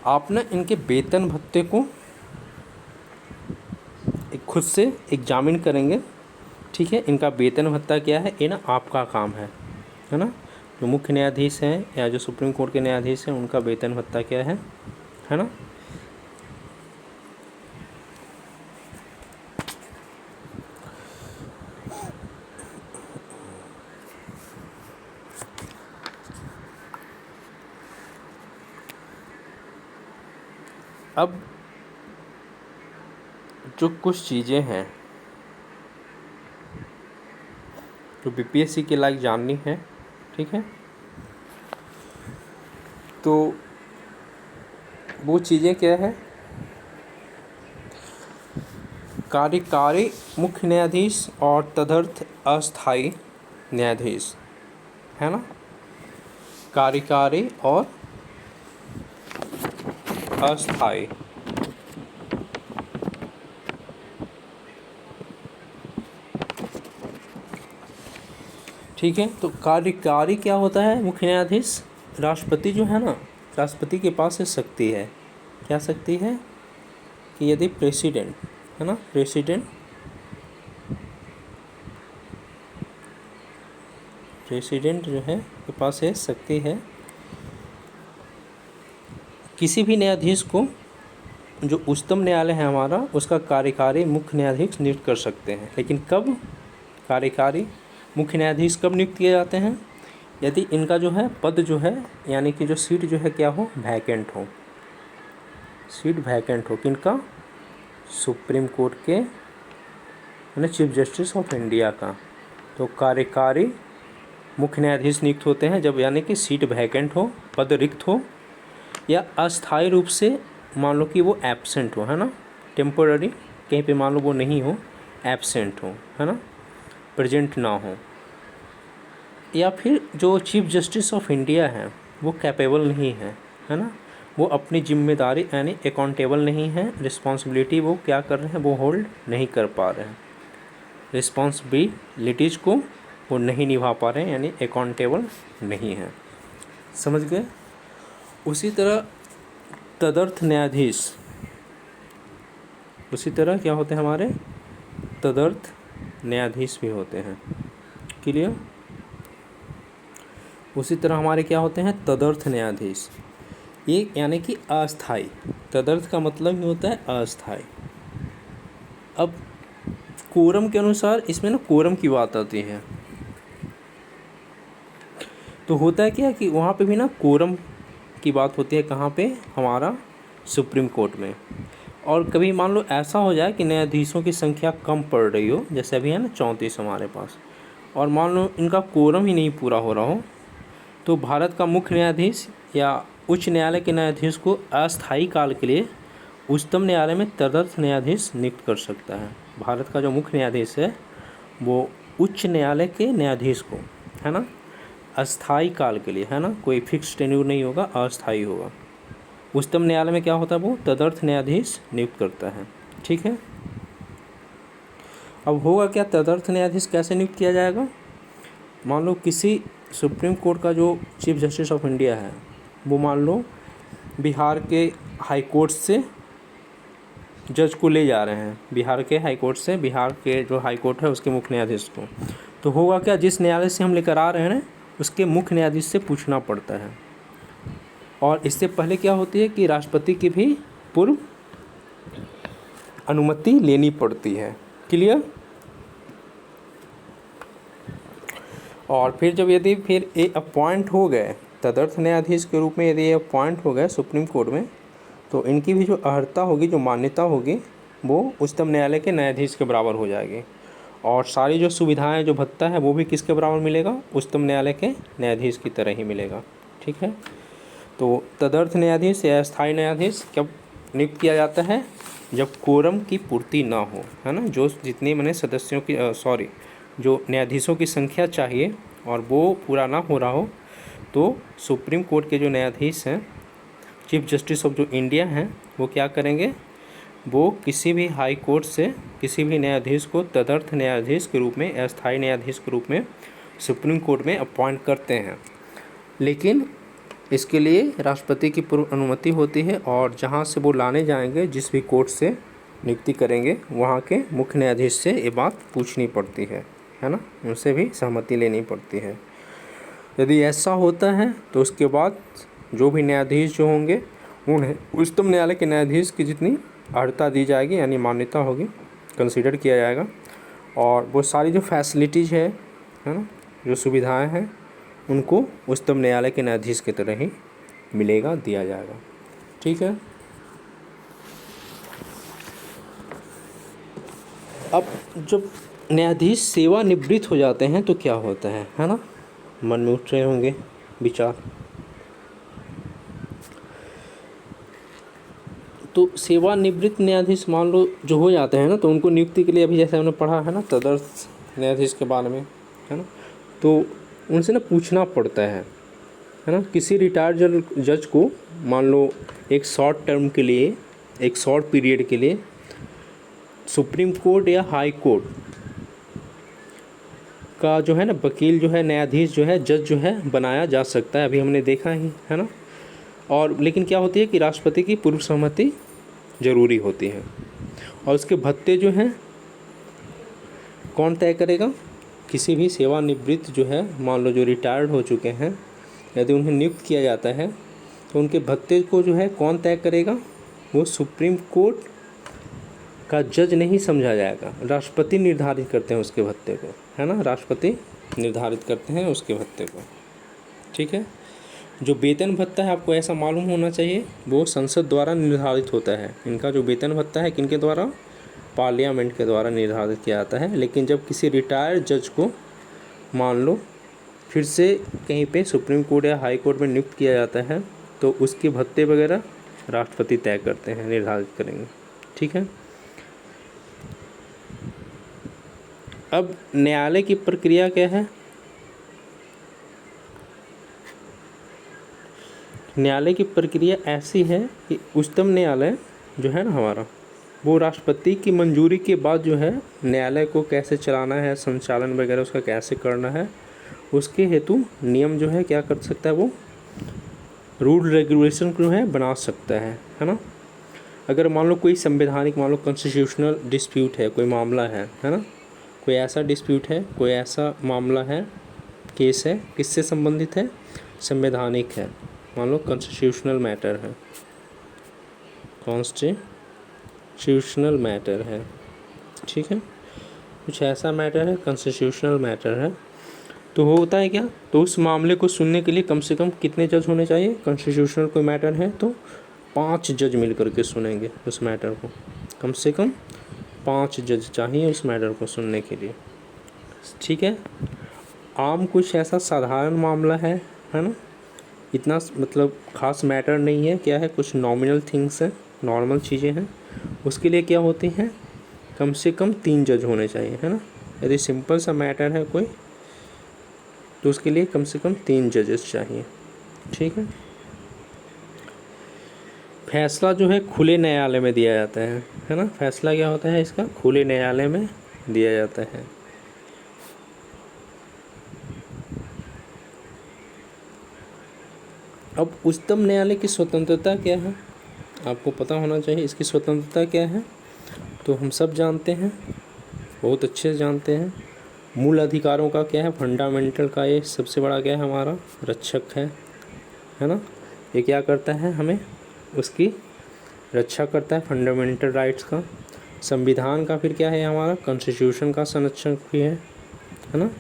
आप ना इनके वेतन भत्ते को एक खुद से एग्जामिन करेंगे, ठीक है। इनका वेतन भत्ता क्या है, ये ना आपका काम है ना। जो मुख्य न्यायाधीश हैं या जो सुप्रीम कोर्ट के न्यायाधीश हैं उनका वेतन भत्ता क्या है ना। अब जो कुछ चीज़ें हैं जो बीपीएससी के लायक जाननी है, ठीक है, तो वो चीज़ें क्या है, कार्यकारी मुख्य न्यायाधीश और तदर्थ अस्थायी न्यायाधीश, है ना, कार्यकारी और अस्थायी, ठीक है। तो कार्यकारी क्या होता है, मुख्य न्यायाधीश, राष्ट्रपति जो है ना, राष्ट्रपति के पास ये शक्ति है, क्या शक्ति है, कि यदि प्रेसिडेंट, है ना, प्रेसिडेंट जो है के पास ये शक्ति है, किसी भी न्यायाधीश को, जो उच्चतम न्यायालय है हमारा, उसका कार्यकारी मुख्य न्यायाधीश नियुक्त कर सकते हैं। लेकिन कब कार्यकारी मुख्य न्यायाधीश कब नियुक्त किए जाते हैं, यदि इनका जो है पद जो है, यानी कि जो सीट जो है क्या हो, वैकेंट हो, सीट वैकेंट हो, किनका, सुप्रीम कोर्ट के, है ना, चीफ जस्टिस ऑफ इंडिया का। तो कार्यकारी मुख्य न्यायाधीश नियुक्त होते हैं जब, यानी कि सीट वैकेंट हो, पद रिक्त हो, या अस्थायी रूप से मान लो कि वो एब्सेंट हो, है ना, टेम्पोररी कहीं पे मान लो वो नहीं हो, एब्सेंट हो, है ना, प्रेजेंट ना हो, या फिर जो चीफ जस्टिस ऑफ इंडिया है वो कैपेबल नहीं है ना, वो अपनी जिम्मेदारी यानी अकाउंटेबल नहीं है, रिस्पॉन्सिबिलिटी वो क्या कर रहे हैं, वो होल्ड नहीं कर पा रहे हैं, रिस्पॉन्सिबिलिटीज़ को वो नहीं निभा पा रहे हैं, यानी अकाउंटेबल नहीं है। समझ गए। उसी तरह तदर्थ न्यायाधीश, उसी तरह क्या होते हैं हमारे तदर्थ न्यायाधीश भी होते हैं। क्लियर। उसी तरह हमारे क्या होते हैं तदर्थ न्यायाधीश, ये यानी कि अस्थाई। तदर्थ का मतलब ही होता है अस्थाई। अब कोरम के अनुसार इसमें ना कोरम की बात आती है, तो होता है क्या कि वहाँ पे भी ना कोरम की बात होती है, कहाँ पे, हमारा सुप्रीम कोर्ट में। और कभी मान लो ऐसा हो जाए कि न्यायाधीशों की संख्या कम पड़ रही हो, जैसे अभी है ना 34 हमारे पास, और मान लो इनका कोरम ही नहीं पूरा हो रहा हो, तो भारत का मुख्य न्यायाधीश या उच्च न्यायालय के न्यायाधीश को अस्थायी काल के लिए उच्चतम न्यायालय में तदर्थ न्यायाधीश नियुक्त कर सकता है। भारत का जो मुख्य न्यायाधीश है वो उच्च न्यायालय के न्यायाधीश को, है ना, अस्थायी काल के लिए, है ना, कोई फिक्स टेन्यूर नहीं होगा, अस्थायी होगा। उच्चतम न्यायालय में क्या होता है, वो तदर्थ न्यायाधीश नियुक्त करता है। ठीक है। अब होगा क्या, तदर्थ न्यायाधीश कैसे नियुक्त किया जाएगा। मान लो किसी सुप्रीम कोर्ट का जो चीफ जस्टिस ऑफ इंडिया है वो मान लो बिहार के हाई कोर्ट से जज को ले जा रहे हैं, बिहार के हाई कोर्ट से, बिहार के जो हाई कोर्ट है उसके मुख्य न्यायाधीश को, तो होगा क्या, जिस न्यायालय से हम लेकर आ रहे हैं ना उसके मुख्य न्यायाधीश से पूछना पड़ता है। और इससे पहले क्या होती है कि राष्ट्रपति की भी पूर्व अनुमति लेनी पड़ती है। क्लियर। और फिर जब यदि फिर ये अपॉइंट हो गए तदर्थ न्यायाधीश के रूप में, यदि ये अपॉइंट हो गए सुप्रीम कोर्ट में, तो इनकी भी जो अर्हता होगी, जो मान्यता होगी, वो उच्चतम न्यायालय के न्यायाधीश के बराबर हो जाएगी। और सारी जो सुविधाएं, जो भत्ता है, वो भी किसके बराबर मिलेगा, उच्चतम न्यायालय के न्यायाधीश की तरह ही मिलेगा। ठीक है। तो तदर्थ न्यायाधीश या स्थायी न्यायाधीश कब नियुक्त किया जाता है, जब कोरम की पूर्ति ना हो, है ना, जो जितनी मैंने सदस्यों की जो न्यायाधीशों की संख्या चाहिए और वो पूरा ना हो रहा हो, तो सुप्रीम कोर्ट के जो न्यायाधीश हैं, चीफ जस्टिस ऑफ जो इंडिया हैं, वो क्या करेंगे, वो किसी भी हाई कोर्ट से किसी भी न्यायाधीश को तदर्थ न्यायाधीश के रूप में, अस्थायी न्यायाधीश के रूप में सुप्रीम कोर्ट में अपॉइंट करते हैं। लेकिन इसके लिए राष्ट्रपति की पूर्व अनुमति होती है, और जहाँ से वो लाने जाएंगे, जिस भी कोर्ट से नियुक्ति करेंगे, वहाँ के मुख्य न्यायाधीश से ये बात पूछनी पड़ती है ना, उनसे भी सहमति लेनी पड़ती है। यदि ऐसा होता है तो उसके बाद जो भी न्यायाधीश जो होंगे उन्हें उच्चतम न्यायालय के न्यायाधीश की जितनी अर्हता दी जाएगी, यानी मान्यता होगी, कंसीडर किया जाएगा, और वो सारी जो फैसिलिटीज़ है ना, जो सुविधाएं हैं, उनको उच्चतम न्यायालय के न्यायाधीश की तरह ही मिलेगा, दिया जाएगा। ठीक है। अब जब न्यायाधीश सेवानिवृत्त हो जाते हैं तो क्या होता है ना, मन में उठ रहे होंगे विचार। तो सेवानिवृत्त न्यायाधीश मान लो जो हो जाते हैं ना, तो उनको नियुक्ति के लिए अभी जैसे हमने पढ़ा है ना तदर्थ न्यायाधीश के बारे में, है ना, तो उनसे ना पूछना पड़ता है ना। किसी रिटायर्ड जज को मान लो एक शॉर्ट टर्म के लिए, एक शॉर्ट पीरियड के लिए सुप्रीम कोर्ट या हाई कोर्ट का जो है ना वकील जो है, न्यायाधीश जो है, जज जो है बनाया जा सकता है, अभी हमने देखा ही है ना। और लेकिन क्या होती है कि राष्ट्रपति की पूर्व सहमति ज़रूरी होती है। और उसके भत्ते जो हैं कौन तय करेगा, किसी भी सेवानिवृत्त जो है, मान लो जो रिटायर्ड हो चुके हैं, यदि उन्हें नियुक्त किया जाता है तो उनके भत्ते को जो है कौन तय करेगा, वो सुप्रीम कोर्ट का जज नहीं समझा जाएगा, राष्ट्रपति निर्धारित करते हैं उसके भत्ते को, है ना, राष्ट्रपति निर्धारित करते हैं उसके भत्ते को। ठीक है। जो वेतन भत्ता है, आपको ऐसा मालूम होना चाहिए, वो संसद द्वारा निर्धारित होता है। इनका जो वेतन भत्ता है किनके द्वारा, पार्लियामेंट के द्वारा निर्धारित किया जाता है। लेकिन जब किसी रिटायर्ड जज को मान लो फिर से कहीं पे सुप्रीम कोर्ट या हाई कोर्ट में नियुक्त किया जाता है, तो उसके भत्ते वगैरह राष्ट्रपति तय करते हैं, निर्धारित करेंगे। ठीक है। अब न्यायालय की प्रक्रिया क्या है, न्यायालय की प्रक्रिया ऐसी है कि उच्चतम न्यायालय जो है ना हमारा, वो राष्ट्रपति की मंजूरी के बाद जो है न्यायालय को कैसे चलाना है, संचालन वगैरह उसका कैसे करना है, उसके हेतु नियम जो है क्या कर सकता है, वो रूल रेगुलेशन जो है बना सकता है ना। अगर मान लो कोई संवैधानिक, मान लो कॉन्स्टिट्यूशनल डिस्प्यूट है, कोई मामला है ना, कोई ऐसा डिस्प्यूट है, कोई ऐसा मामला है, केस है, किससे संबंधित है, संवैधानिक है, मान लो कॉन्स्टिट्यूशनल मैटर है, कॉन्स्टिट्यूशनल मैटर है, ठीक है, कुछ ऐसा मैटर है, कॉन्स्टिट्यूशनल मैटर है, तो होता है क्या, तो उस मामले को सुनने के लिए कम से कम कितने जज होने चाहिए। कॉन्स्टिट्यूशनल कोई मैटर है तो 5 जज मिल करके सुनेंगे उस मैटर को, कम से कम 5 जज चाहिए उस मैटर को सुनने के लिए, ठीक है। आम कुछ ऐसा साधारण मामला है ना, इतना मतलब खास मैटर नहीं है, क्या है, कुछ नॉमिनल थिंग्स हैं, नॉर्मल चीज़ें हैं, उसके लिए क्या होती हैं, कम से कम 3 जज होने चाहिए, है ना। यदि सिंपल सा मैटर है कोई, तो उसके लिए कम से कम 3 जजेस चाहिए, ठीक है। फैसला जो है खुले न्यायालय में दिया जाता है ना। फैसला क्या होता है इसका, खुले न्यायालय में दिया जाता है। अब उच्चतम न्यायालय की स्वतंत्रता क्या है, आपको पता होना चाहिए इसकी स्वतंत्रता क्या है, तो हम सब जानते हैं, बहुत अच्छे से जानते हैं। मूल अधिकारों का क्या है, फंडामेंटल का ये सबसे बड़ा क्या है, हमारा रक्षक है ना। ये क्या करता है, हमें उसकी रक्षा करता है, फंडामेंटल राइट्स का। संविधान का फिर क्या है, हमारा कॉन्स्टिट्यूशन का संरक्षक भी है ना,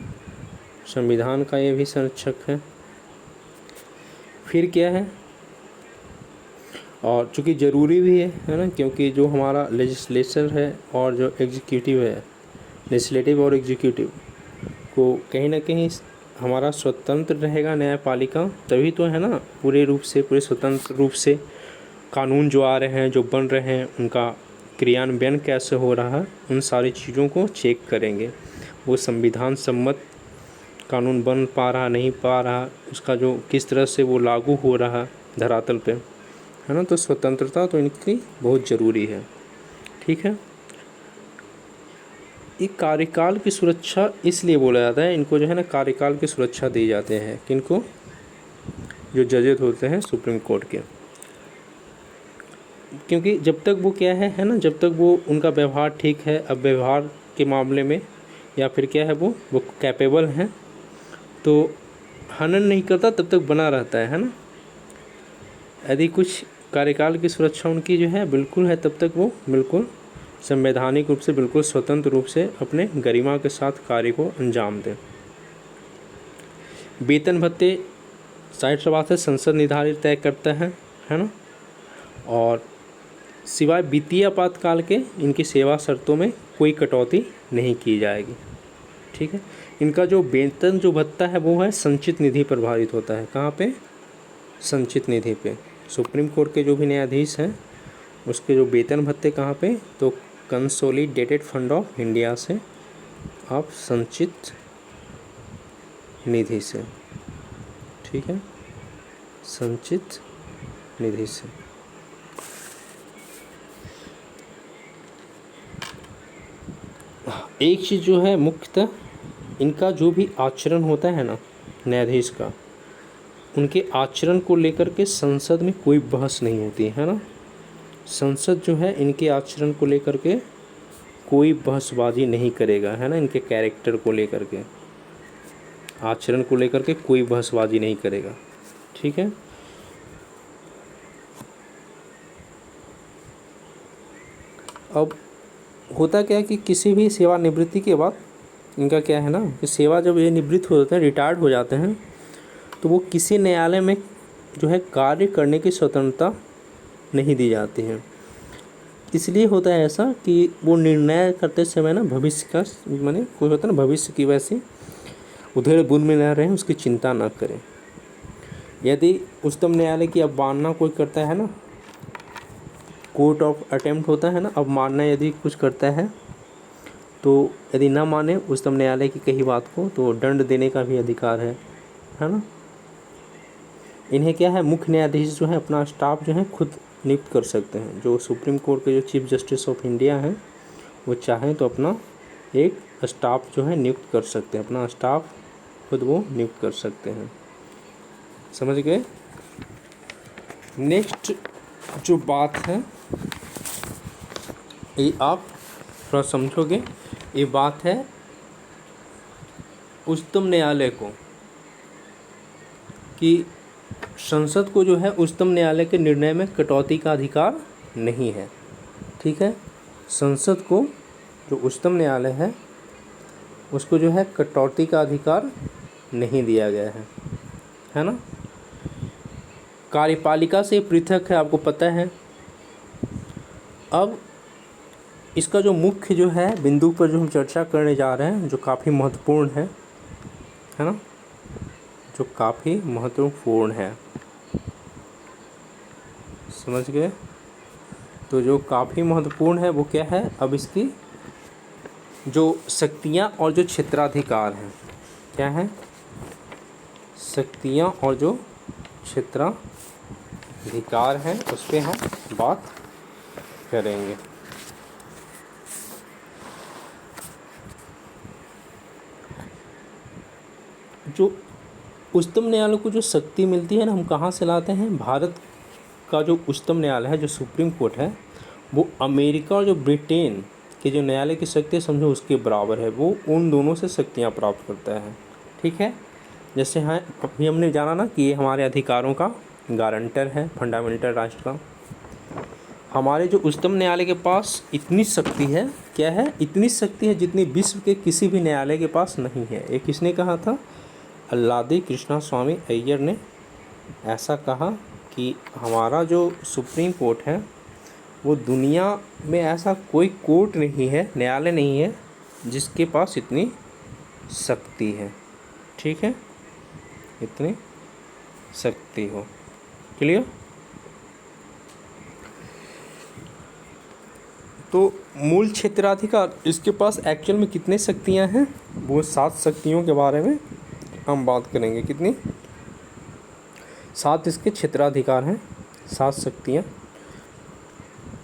संविधान का ये भी संरक्षक है। फिर क्या है, और चूँकि ज़रूरी भी है ना, क्योंकि जो हमारा लेजिस्लेचर है और जो एग्जीक्यूटिव है, लेजिस्लेटिव और एग्जीक्यूटिव को कहीं ना कहीं हमारा स्वतंत्र रहेगा न्यायपालिका, तभी तो है ना पूरे रूप से, पूरे स्वतंत्र रूप से कानून जो आ रहे हैं, जो बन रहे हैं, उनका क्रियान्वयन कैसे हो रहा है, उन सारी चीज़ों को चेक करेंगे। वो संविधान सम्मत कानून बन पा रहा, नहीं पा रहा, उसका जो किस तरह से वो लागू हो रहा धरातल पे, है ना। तो स्वतंत्रता तो इनकी बहुत ज़रूरी है, ठीक है। एक कार्यकाल की सुरक्षा इसलिए बोला जाता है, इनको जो है ना कार्यकाल की सुरक्षा दी जाते हैं, किनको, जो जजेस होते हैं सुप्रीम कोर्ट के, क्योंकि जब तक वो क्या है ना, जब तक वो उनका व्यवहार ठीक है, अब व्यवहार के मामले में या फिर क्या है, वो कैपेबल हैं, तो हनन नहीं करता तब तक बना रहता है ना। यदि कुछ कार्यकाल की सुरक्षा उनकी जो है बिल्कुल है, तब तक वो बिल्कुल संवैधानिक रूप से, बिल्कुल स्वतंत्र रूप से अपने गरिमा के साथ कार्य को अंजाम दें। वेतन भत्ते साइड से बात है, संसद निर्धारित तय करता है ना, और सिवाय वित्तीय आपातकाल के इनकी सेवा शर्तों में कोई कटौती नहीं की जाएगी, ठीक है। इनका जो वेतन जो भत्ता है वो है संचित निधि पर आधारित होता है, कहाँ पे, संचित निधि पे। सुप्रीम कोर्ट के जो भी न्यायाधीश हैं उसके जो वेतन भत्ते कहाँ पे, तो कंसोलिडेटेड फंड ऑफ इंडिया से, आप संचित निधि से, ठीक है, संचित निधि से। एक चीज़ जो है मुख्यतः, इनका जो भी आचरण होता है ना न्यायाधीश का, उनके आचरण को लेकर के संसद में कोई बहस नहीं होती है ना। संसद जो है इनके आचरण को लेकर के कोई बहसबाजी नहीं करेगा, है ना। इनके कैरेक्टर को लेकर के, आचरण को लेकर के कोई बहसबाजी नहीं करेगा, ठीक है। अब होता क्या है कि किसी भी सेवानिवृत्ति के बाद इनका क्या है ना, कि सेवा जब ये निवृत्त हो जाते हैं, रिटायर्ड हो जाते हैं, तो वो किसी न्यायालय में जो है कार्य करने की स्वतंत्रता नहीं दी जाती है। इसलिए होता है ऐसा कि वो निर्णय करते समय ना भविष्य का, माने कोई होता है ना भविष्य की, वैसे उधेड़ बुन में न रहें, उसकी चिंता ना करें। यदि उच्चतम न्यायालय की अवमानना कोई करता है ना, कोर्ट ऑफ अटेम्प्ट होता है ना, अवमानना यदि कुछ करता है, तो यदि ना माने उच्चतम न्यायालय की कही बात को, तो दंड देने का भी अधिकार है ना। इन्हें क्या है, मुख्य न्यायाधीश जो है अपना स्टाफ जो है खुद नियुक्त कर सकते हैं। जो सुप्रीम कोर्ट के जो चीफ जस्टिस ऑफ इंडिया हैं वो चाहें तो अपना एक स्टाफ जो है नियुक्त कर सकते हैं, अपना स्टाफ खुद वो नियुक्त कर सकते हैं। समझ गए। नेक्स्ट जो बात है ये आप थोड़ा समझोगे, ये बात है उच्चतम न्यायालय को, कि संसद को जो है उच्चतम न्यायालय के निर्णय में कटौती का अधिकार नहीं है। ठीक है, संसद को जो उच्चतम न्यायालय है उसको जो है कटौती का अधिकार नहीं दिया गया है ना। कार्यपालिका से पृथक है, आपको पता है। अब इसका जो मुख्य जो है बिंदु पर जो हम चर्चा करने जा रहे हैं, जो काफ़ी महत्वपूर्ण है ना, जो काफ़ी महत्वपूर्ण है, समझ गए। तो जो काफ़ी महत्वपूर्ण है वो क्या है, अब इसकी जो शक्तियाँ और जो क्षेत्राधिकार हैं, क्या है, शक्तियाँ और जो क्षेत्राधिकार हैं उस पर हम बात करेंगे। जो उच्चतम न्यायालय को जो शक्ति मिलती है ना, हम कहाँ से लाते हैं, भारत का जो उच्चतम न्यायालय है, जो सुप्रीम कोर्ट है, वो अमेरिका और जो ब्रिटेन के जो न्यायालय की शक्ति समझो उसके बराबर है। वो उन दोनों से शक्तियाँ प्राप्त करता है। ठीक है, जैसे हाँ अभी हमने जाना ना कि ये हमारे अधिकारों का गारंटर है, फंडामेंटल राष्ट्र का। हमारे जो उच्चतम न्यायालय के पास इतनी शक्ति है, क्या है, इतनी शक्ति है जितनी विश्व के किसी भी न्यायालय के पास नहीं है। ये किसने कहा था, अल्लादी कृष्णा स्वामी अय्यर ने ऐसा कहा कि हमारा जो सुप्रीम कोर्ट है वो दुनिया में ऐसा कोई कोर्ट नहीं है, न्यायालय नहीं है जिसके पास इतनी शक्ति है। ठीक है, इतनी शक्ति हो। क्लियर। तो मूल क्षेत्राधिकार, इसके पास एक्चुअल में कितने शक्तियां हैं, वो 7 शक्तियों के बारे में हम बात करेंगे। कितनी, 7 इसके क्षेत्राधिकार हैं, 7 शक्तियाँ।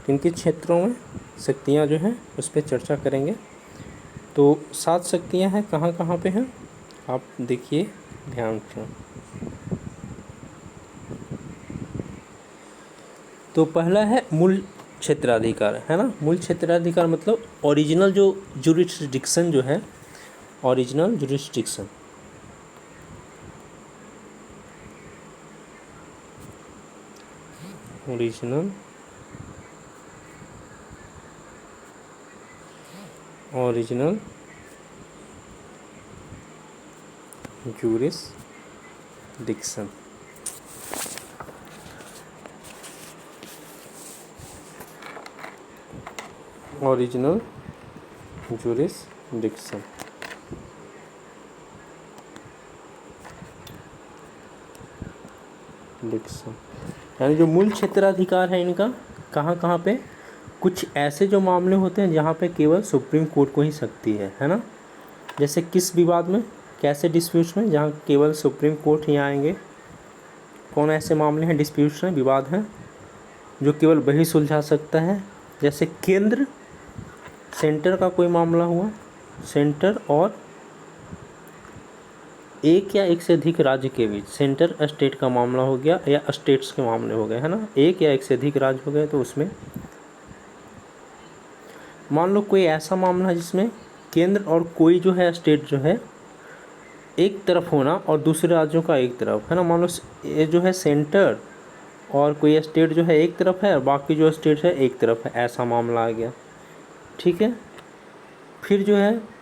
किनके क्षेत्रों में शक्तियाँ जो हैं उस पर चर्चा करेंगे। तो 7 शक्तियाँ हैं, कहाँ कहाँ पे हैं आप देखिए ध्यान से। तो पहला है मूल क्षेत्राधिकार, है ना। मूल क्षेत्राधिकार मतलब ओरिजिनल जो जुरिस्डिक्शन जो है, original jurisdiction, original jurisdiction. Original jurisdiction यानी जो मूल क्षेत्राधिकार है इनका कहाँ कहाँ पे, कुछ ऐसे जो मामले होते हैं जहाँ पे केवल सुप्रीम कोर्ट को ही शक्ति है ना। जैसे किस विवाद में, कैसे डिस्प्यूट्स में, जहाँ केवल सुप्रीम कोर्ट ही आएंगे। कौन ऐसे मामले हैं, डिस्प्यूट्स हैं, विवाद हैं जो केवल वही सुलझा सकता है। जैसे केंद्र, सेंटर का कोई मामला हुआ, सेंटर और एक या एक से अधिक राज्य के बीच, सेंटर स्टेट का मामला हो गया या स्टेट्स के मामले हो गए, है ना। एक या एक से अधिक राज्य हो गए तो उसमें मान लो कोई ऐसा मामला है जिसमें केंद्र और कोई जो है स्टेट जो है एक तरफ होना और दूसरे राज्यों का एक तरफ, है ना। मान लो ये जो है सेंटर और कोई स्टेट जो है एक तरफ है और बाकी जो स्टेट है एक तरफ है, ऐसा मामला आ गया। ठीक है, फिर जो है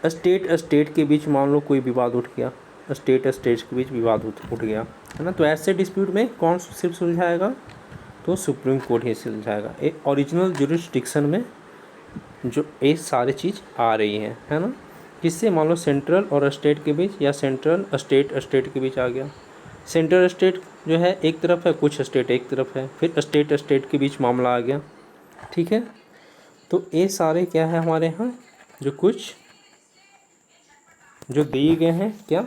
स्टेट के बीच मान लो कोई विवाद उठ गया, स्टेट के बीच विवाद उठ गया, है ना। तो ऐसे डिस्प्यूट में कौन सिर्फ सुलझाएगा, तो सुप्रीम कोर्ट ही सुलझाएगा। एक ओरिजिनल जुरिस्डिक्शन में जो ये सारी चीज़ आ रही है ना। किससे, मान लो सेंट्रल और स्टेट के बीच या सेंट्रल स्टेट के बीच आ गया। सेंट्रल स्टेट जो है एक तरफ है, कुछ स्टेट एक तरफ है, फिर स्टेट के बीच मामला आ गया। ठीक है, तो ये सारे क्या है हमारे यहाँ जो कुछ जो दिए गए हैं, क्या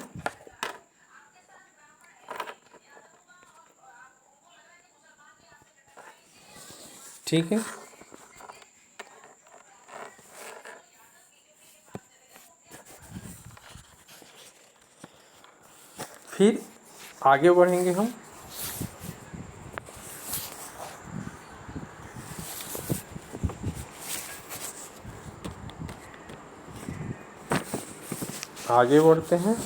ठीक है। फिर आगे बढ़ेंगे हम। आगे बढ़ते हैं।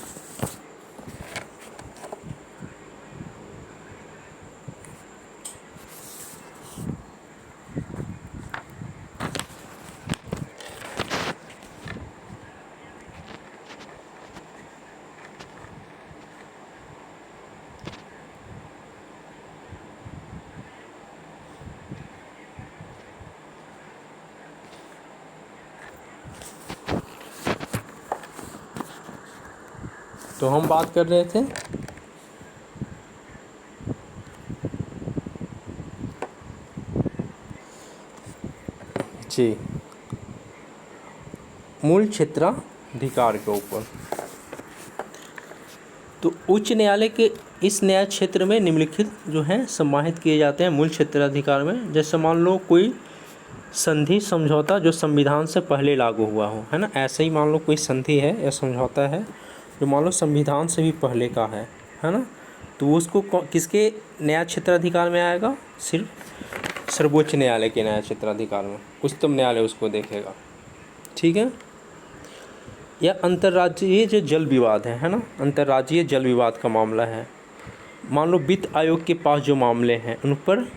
तो हम बात कर रहे थे जी मूल क्षेत्राधिकार के ऊपर। तो उच्च न्यायालय के इस न्याय क्षेत्र में निम्नलिखित जो है समाहित किए जाते हैं मूल क्षेत्राधिकार में। जैसे मान लो कोई संधि समझौता जो संविधान से पहले लागू हुआ हो, है ना। ऐसे ही मान लो कोई संधि है या समझौता है जो मान लो संविधान से भी पहले का है ना। तो उसको किसके न्याय क्षेत्राधिकार में आएगा? सिर्फ सर्वोच्च न्यायालय के न्याय क्षेत्राधिकार में। उच्चतम न्यायालय उसको देखेगा, ठीक है। या अंतर्राज्यीय जो जल विवाद है ना, अंतर्राज्यीय जल विवाद का मामला है। मान लो वित्त आयोग के पास जो मामले हैं उन पर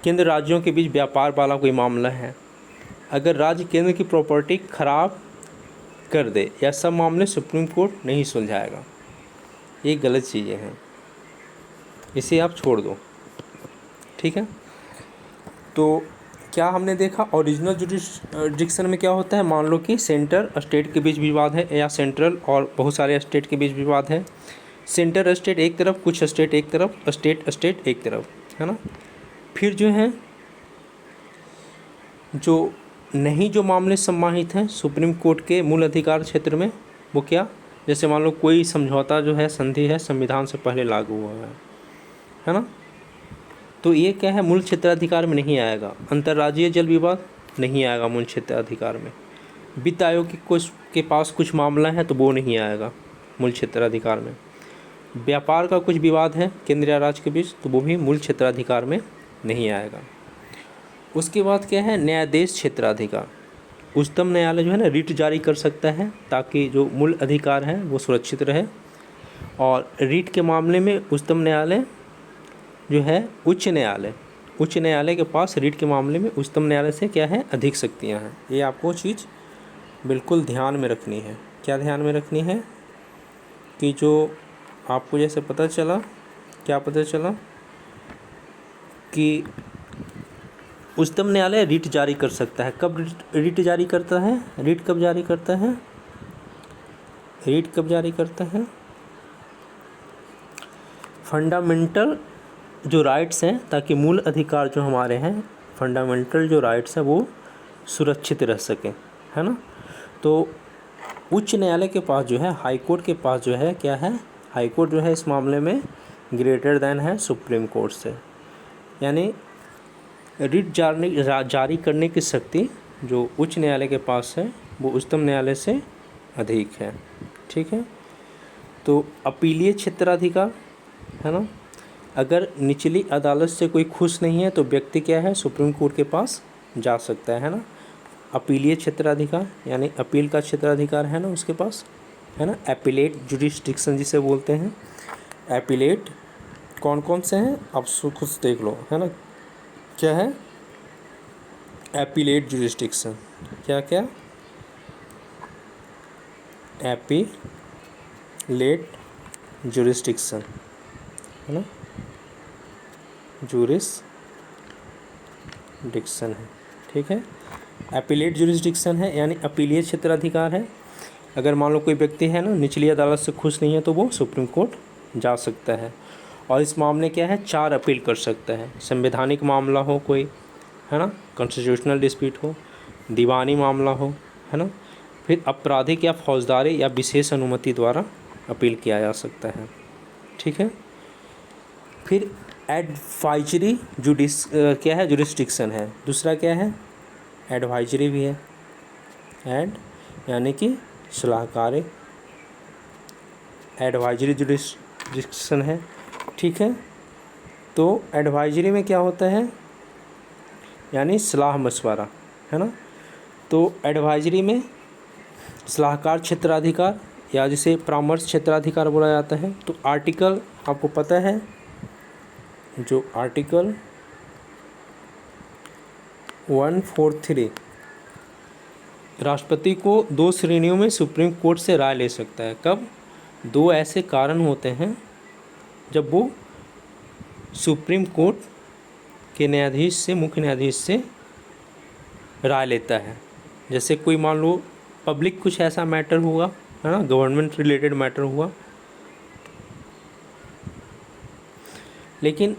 केंद्र राज्यों के बीच व्यापार वाला कोई मामला है, अगर राज्य केंद्र की प्रॉपर्टी खराब कर दे या सब मामले सुप्रीम कोर्ट नहीं सुलझाएगा। ये गलत चीज़ें हैं, इसे आप छोड़ दो, ठीक है। तो क्या हमने देखा ओरिजिनल जुरिस्डिक्शन में क्या होता है? मान लो कि सेंटर स्टेट के बीच विवाद है या सेंट्रल और बहुत सारे स्टेट के बीच विवाद है। सेंटर स्टेट एक तरफ, कुछ स्टेट एक तरफ, स्टेट एक तरफ, है ना। फिर जो है जो मामले सम्मानित हैं सुप्रीम कोर्ट के मूल अधिकार क्षेत्र में, वो क्या? जैसे मान लो कोई समझौता जो है, संधि है, संविधान से पहले लागू हुआ है ना। तो ये क्या है? मूल क्षेत्राधिकार में नहीं आएगा। अंतर्राज्यीय जल विवाद नहीं आएगा मूल क्षेत्राधिकार में। वित्त आयोग के पास कुछ मामला है तो वो नहीं आएगा मूल क्षेत्राधिकार में। व्यापार का कुछ विवाद है केंद्र या राज्य के बीच तो वो भी मूल क्षेत्राधिकार में नहीं आएगा। उसके बाद क्या है? न्यायाधीश क्षेत्राधिकार। उच्चतम न्यायालय जो है ना रिट जारी कर सकता है ताकि जो मूल अधिकार है वो सुरक्षित रहे। और रिट के मामले में उच्चतम न्यायालय जो है उच्च न्यायालय के पास रिट के मामले में उच्चतम न्यायालय से क्या है? अधिक शक्तियाँ हैं। ये आपको चीज़ बिल्कुल ध्यान में रखनी है। क्या ध्यान में रखनी है? कि जो आपको जैसे पता चला, क्या पता चला कि उच्चतम न्यायालय रिट जारी कर सकता है। कब रिट जारी करता है? रिट कब जारी करता है? रिट कब जारी करता है? फंडामेंटल जो राइट्स हैं, ताकि मूल अधिकार जो हमारे हैं, फंडामेंटल जो राइट्स हैं वो सुरक्षित रह सकें, है ना। तो उच्च न्यायालय के पास जो है, हाई कोर्ट के पास जो है क्या है? हाई कोर्ट जो है इस मामले में ग्रेटर देन है सुप्रीम कोर्ट से। यानी रिट जारी करने की शक्ति जो उच्च न्यायालय के पास है वो उच्चतम न्यायालय से अधिक है, ठीक है। तो अपीलीय क्षेत्राधिकार, है ना। अगर निचली अदालत से कोई खुश नहीं है तो व्यक्ति क्या है? सुप्रीम कोर्ट के पास जा सकता है ना। अपीलीय क्षेत्राधिकार यानी अपील का क्षेत्राधिकार है ना उसके पास, है ना। एपिलेट जुरिस्डिक्शन जिसे बोलते हैं। एपिलेट कौन कौन से हैं आप खुद देख लो, है ना। क्या है? Appellate jurisdiction. क्या क्या? एपिलेट जुरिस्डिक्शन, है ना। जुरिस्डिक्शन है, ठीक है। एपिलेट जुरिस्डिक्शन है यानी अपीलीय क्षेत्राधिकार है। अगर मान लो कोई व्यक्ति है ना निचली अदालत से खुश नहीं है तो वो सुप्रीम कोर्ट जा सकता है। और इस मामले क्या है? 4 अपील कर सकता है। संवैधानिक मामला हो कोई, है ना, कॉन्स्टिट्यूशनल डिस्प्यूट हो, दीवानी मामला हो, है ना, फिर आपराधिक या फौजदारी या विशेष अनुमति द्वारा अपील किया जा सकता है, ठीक है। फिर एडवाइजरी क्या है, जुरिस्डिक्शन है। दूसरा क्या है, एडवाइजरी भी है, एड यानी कि सलाहकारी, एडवाइजरी जुरिस्डिक्शन है। ठीक है, तो एडवाइजरी में क्या होता है, यानी सलाह मशवरा, है ना। तो एडवाइजरी में सलाहकार क्षेत्राधिकार या जिसे परामर्श क्षेत्राधिकार बोला जाता है। तो आर्टिकल आपको पता है, जो आर्टिकल 143 राष्ट्रपति को 2 श्रेणियों में सुप्रीम कोर्ट से राय ले सकता है। कब? 2 ऐसे कारण होते हैं जब वो सुप्रीम कोर्ट के न्यायाधीश से, मुख्य न्यायाधीश से राय लेता है। जैसे कोई मान लो पब्लिक कुछ ऐसा मैटर हुआ, है ना, गवर्नमेंट रिलेटेड मैटर हुआ, लेकिन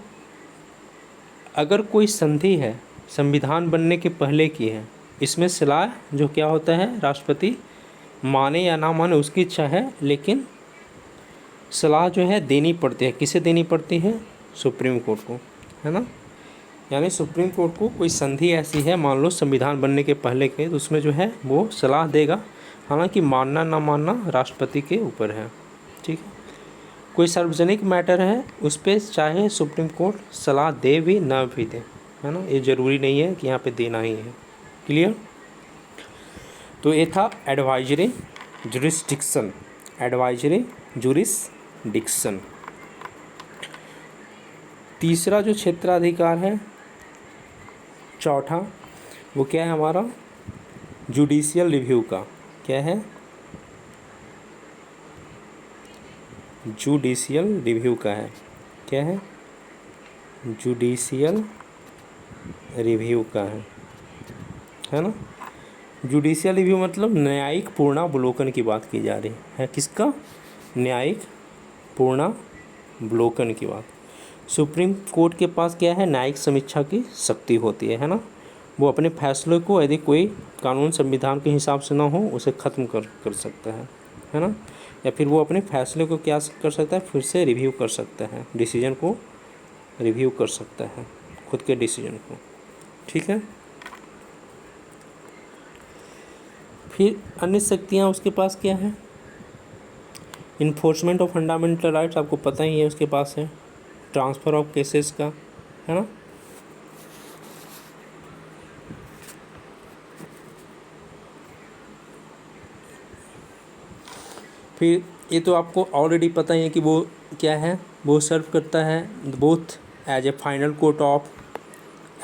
अगर कोई संधि है संविधान बनने के पहले की है, इसमें सलाह जो क्या होता है, राष्ट्रपति माने या ना माने उसकी इच्छा है, लेकिन सलाह जो है देनी पड़ती है। किसे देनी पड़ती है? सुप्रीम कोर्ट को, है ना। यानी सुप्रीम कोर्ट को कोई संधि ऐसी है, मान लो संविधान बनने के पहले के, तो उसमें जो है वो सलाह देगा। हालांकि मानना ना मानना राष्ट्रपति के ऊपर है। ठीक है, कोई सार्वजनिक मैटर है उस पर चाहे सुप्रीम कोर्ट सलाह दे भी ना भी दे, है ना, ये ज़रूरी नहीं है कि यहाँ पे देना ही है। क्लियर? तो ये था एडवाइजरी जुरिस्डिक्शन, एडवाइजरी जुरिस्डिक्शन। तीसरा जो क्षेत्राधिकार है, चौथा, वो क्या है हमारा, जुडिशियल रिव्यू का। क्या है? जुडिशियल रिव्यू का है। क्या है? जुडिशियल रिव्यू का है ना। जुडिशियल रिव्यू मतलब न्यायिक पूर्णावलोकन की बात की जा रही है। किसका? न्यायिक पूर्णावलोकन की बात। सुप्रीम कोर्ट के पास क्या है, न्यायिक समीक्षा की शक्ति होती है ना। वो अपने फैसले को यदि कोई कानून संविधान के हिसाब से ना हो उसे ख़त्म कर सकता है ना। या फिर वो अपने फैसले को क्या कर सकता है, फिर से रिव्यू कर सकता है, डिसीजन को रिव्यू कर सकता है, खुद के डिसीजन को। ठीक है, फिर अन्य शक्तियाँ उसके पास क्या है, इन्फोर्समेंट ऑफ फंडामेंटल राइट्स, आपको पता ही है उसके पास है, ट्रांसफ़र ऑफ केसेस का, है ना। फिर ये तो आपको ऑलरेडी पता ही है कि वो क्या है, वो सर्व करता है both as a final court of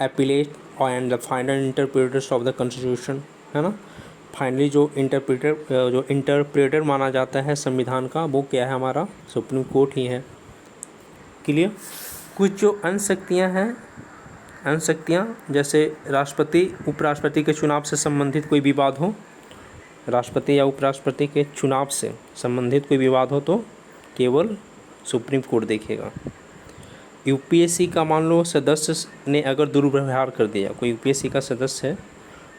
appellate and the final interpreters of the constitution, है ना। फाइनली जो इंटरप्रेटर माना जाता है संविधान का, वो क्या है, हमारा सुप्रीम कोर्ट ही है। क्लियर? कुछ जो अन्य शक्तियाँ हैं, अन्य शक्तियाँ जैसे राष्ट्रपति उपराष्ट्रपति के चुनाव से संबंधित कोई विवाद हो, राष्ट्रपति या उपराष्ट्रपति के चुनाव से संबंधित कोई विवाद हो तो केवल सुप्रीम कोर्ट देखेगा। यूपीएससी का मान लो सदस्य ने अगर दुर्व्यवहार कर दिया, कोई यूपीएससी का सदस्य है,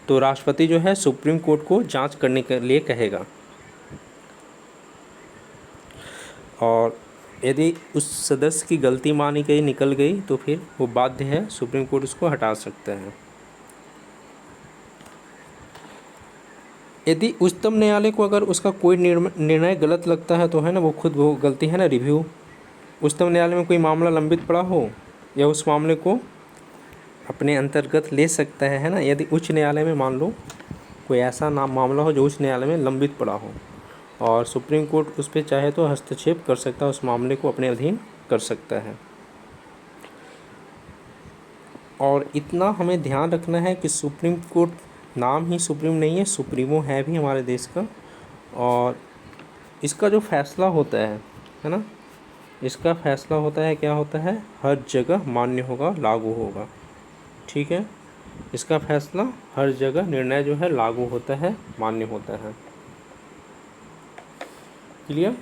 तो राष्ट्रपति जो है सुप्रीम कोर्ट को जांच करने के लिए कहेगा, और यदि उस सदस्य की गलती मानी गई, निकल गई, तो फिर वो बाध्य है, सुप्रीम कोर्ट उसको हटा सकता है। यदि उच्चतम न्यायालय को अगर उसका कोई निर्णय गलत लगता है तो है ना, वो खुद वो गलती है ना, रिव्यू, उच्चतम न्यायालय में कोई मामला लंबित पड़ा हो या उस मामले को अपने अंतर्गत ले सकता है ना। यदि उच्च न्यायालय में मान लो कोई ऐसा मामला हो जो उच्च न्यायालय में लंबित पड़ा हो और सुप्रीम कोर्ट उस पर चाहे तो हस्तक्षेप कर सकता है, उस मामले को अपने अधीन कर सकता है। और इतना हमें ध्यान रखना है कि सुप्रीम कोर्ट नाम ही सुप्रीम नहीं है, सुप्रीमो है भी हमारे देश का, और इसका जो फैसला होता है ना, इसका फैसला होता है, क्या होता है, हर जगह मान्य होगा, लागू होगा। ठीक है, इसका फैसला हर जगह, निर्णय जो है लागू होता है, मान्य होता है। क्लियर?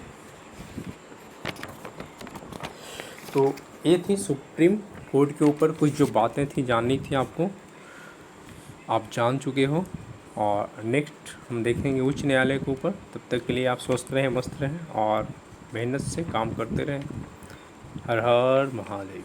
तो ये थी सुप्रीम कोर्ट के ऊपर कुछ जो बातें थी, जाननी थी आपको, आप जान चुके हो। और नेक्स्ट हम देखेंगे उच्च न्यायालय के ऊपर। तब तक के लिए आप स्वस्थ रहें, मस्त रहें और मेहनत से काम करते रहें। हर हर महादेव।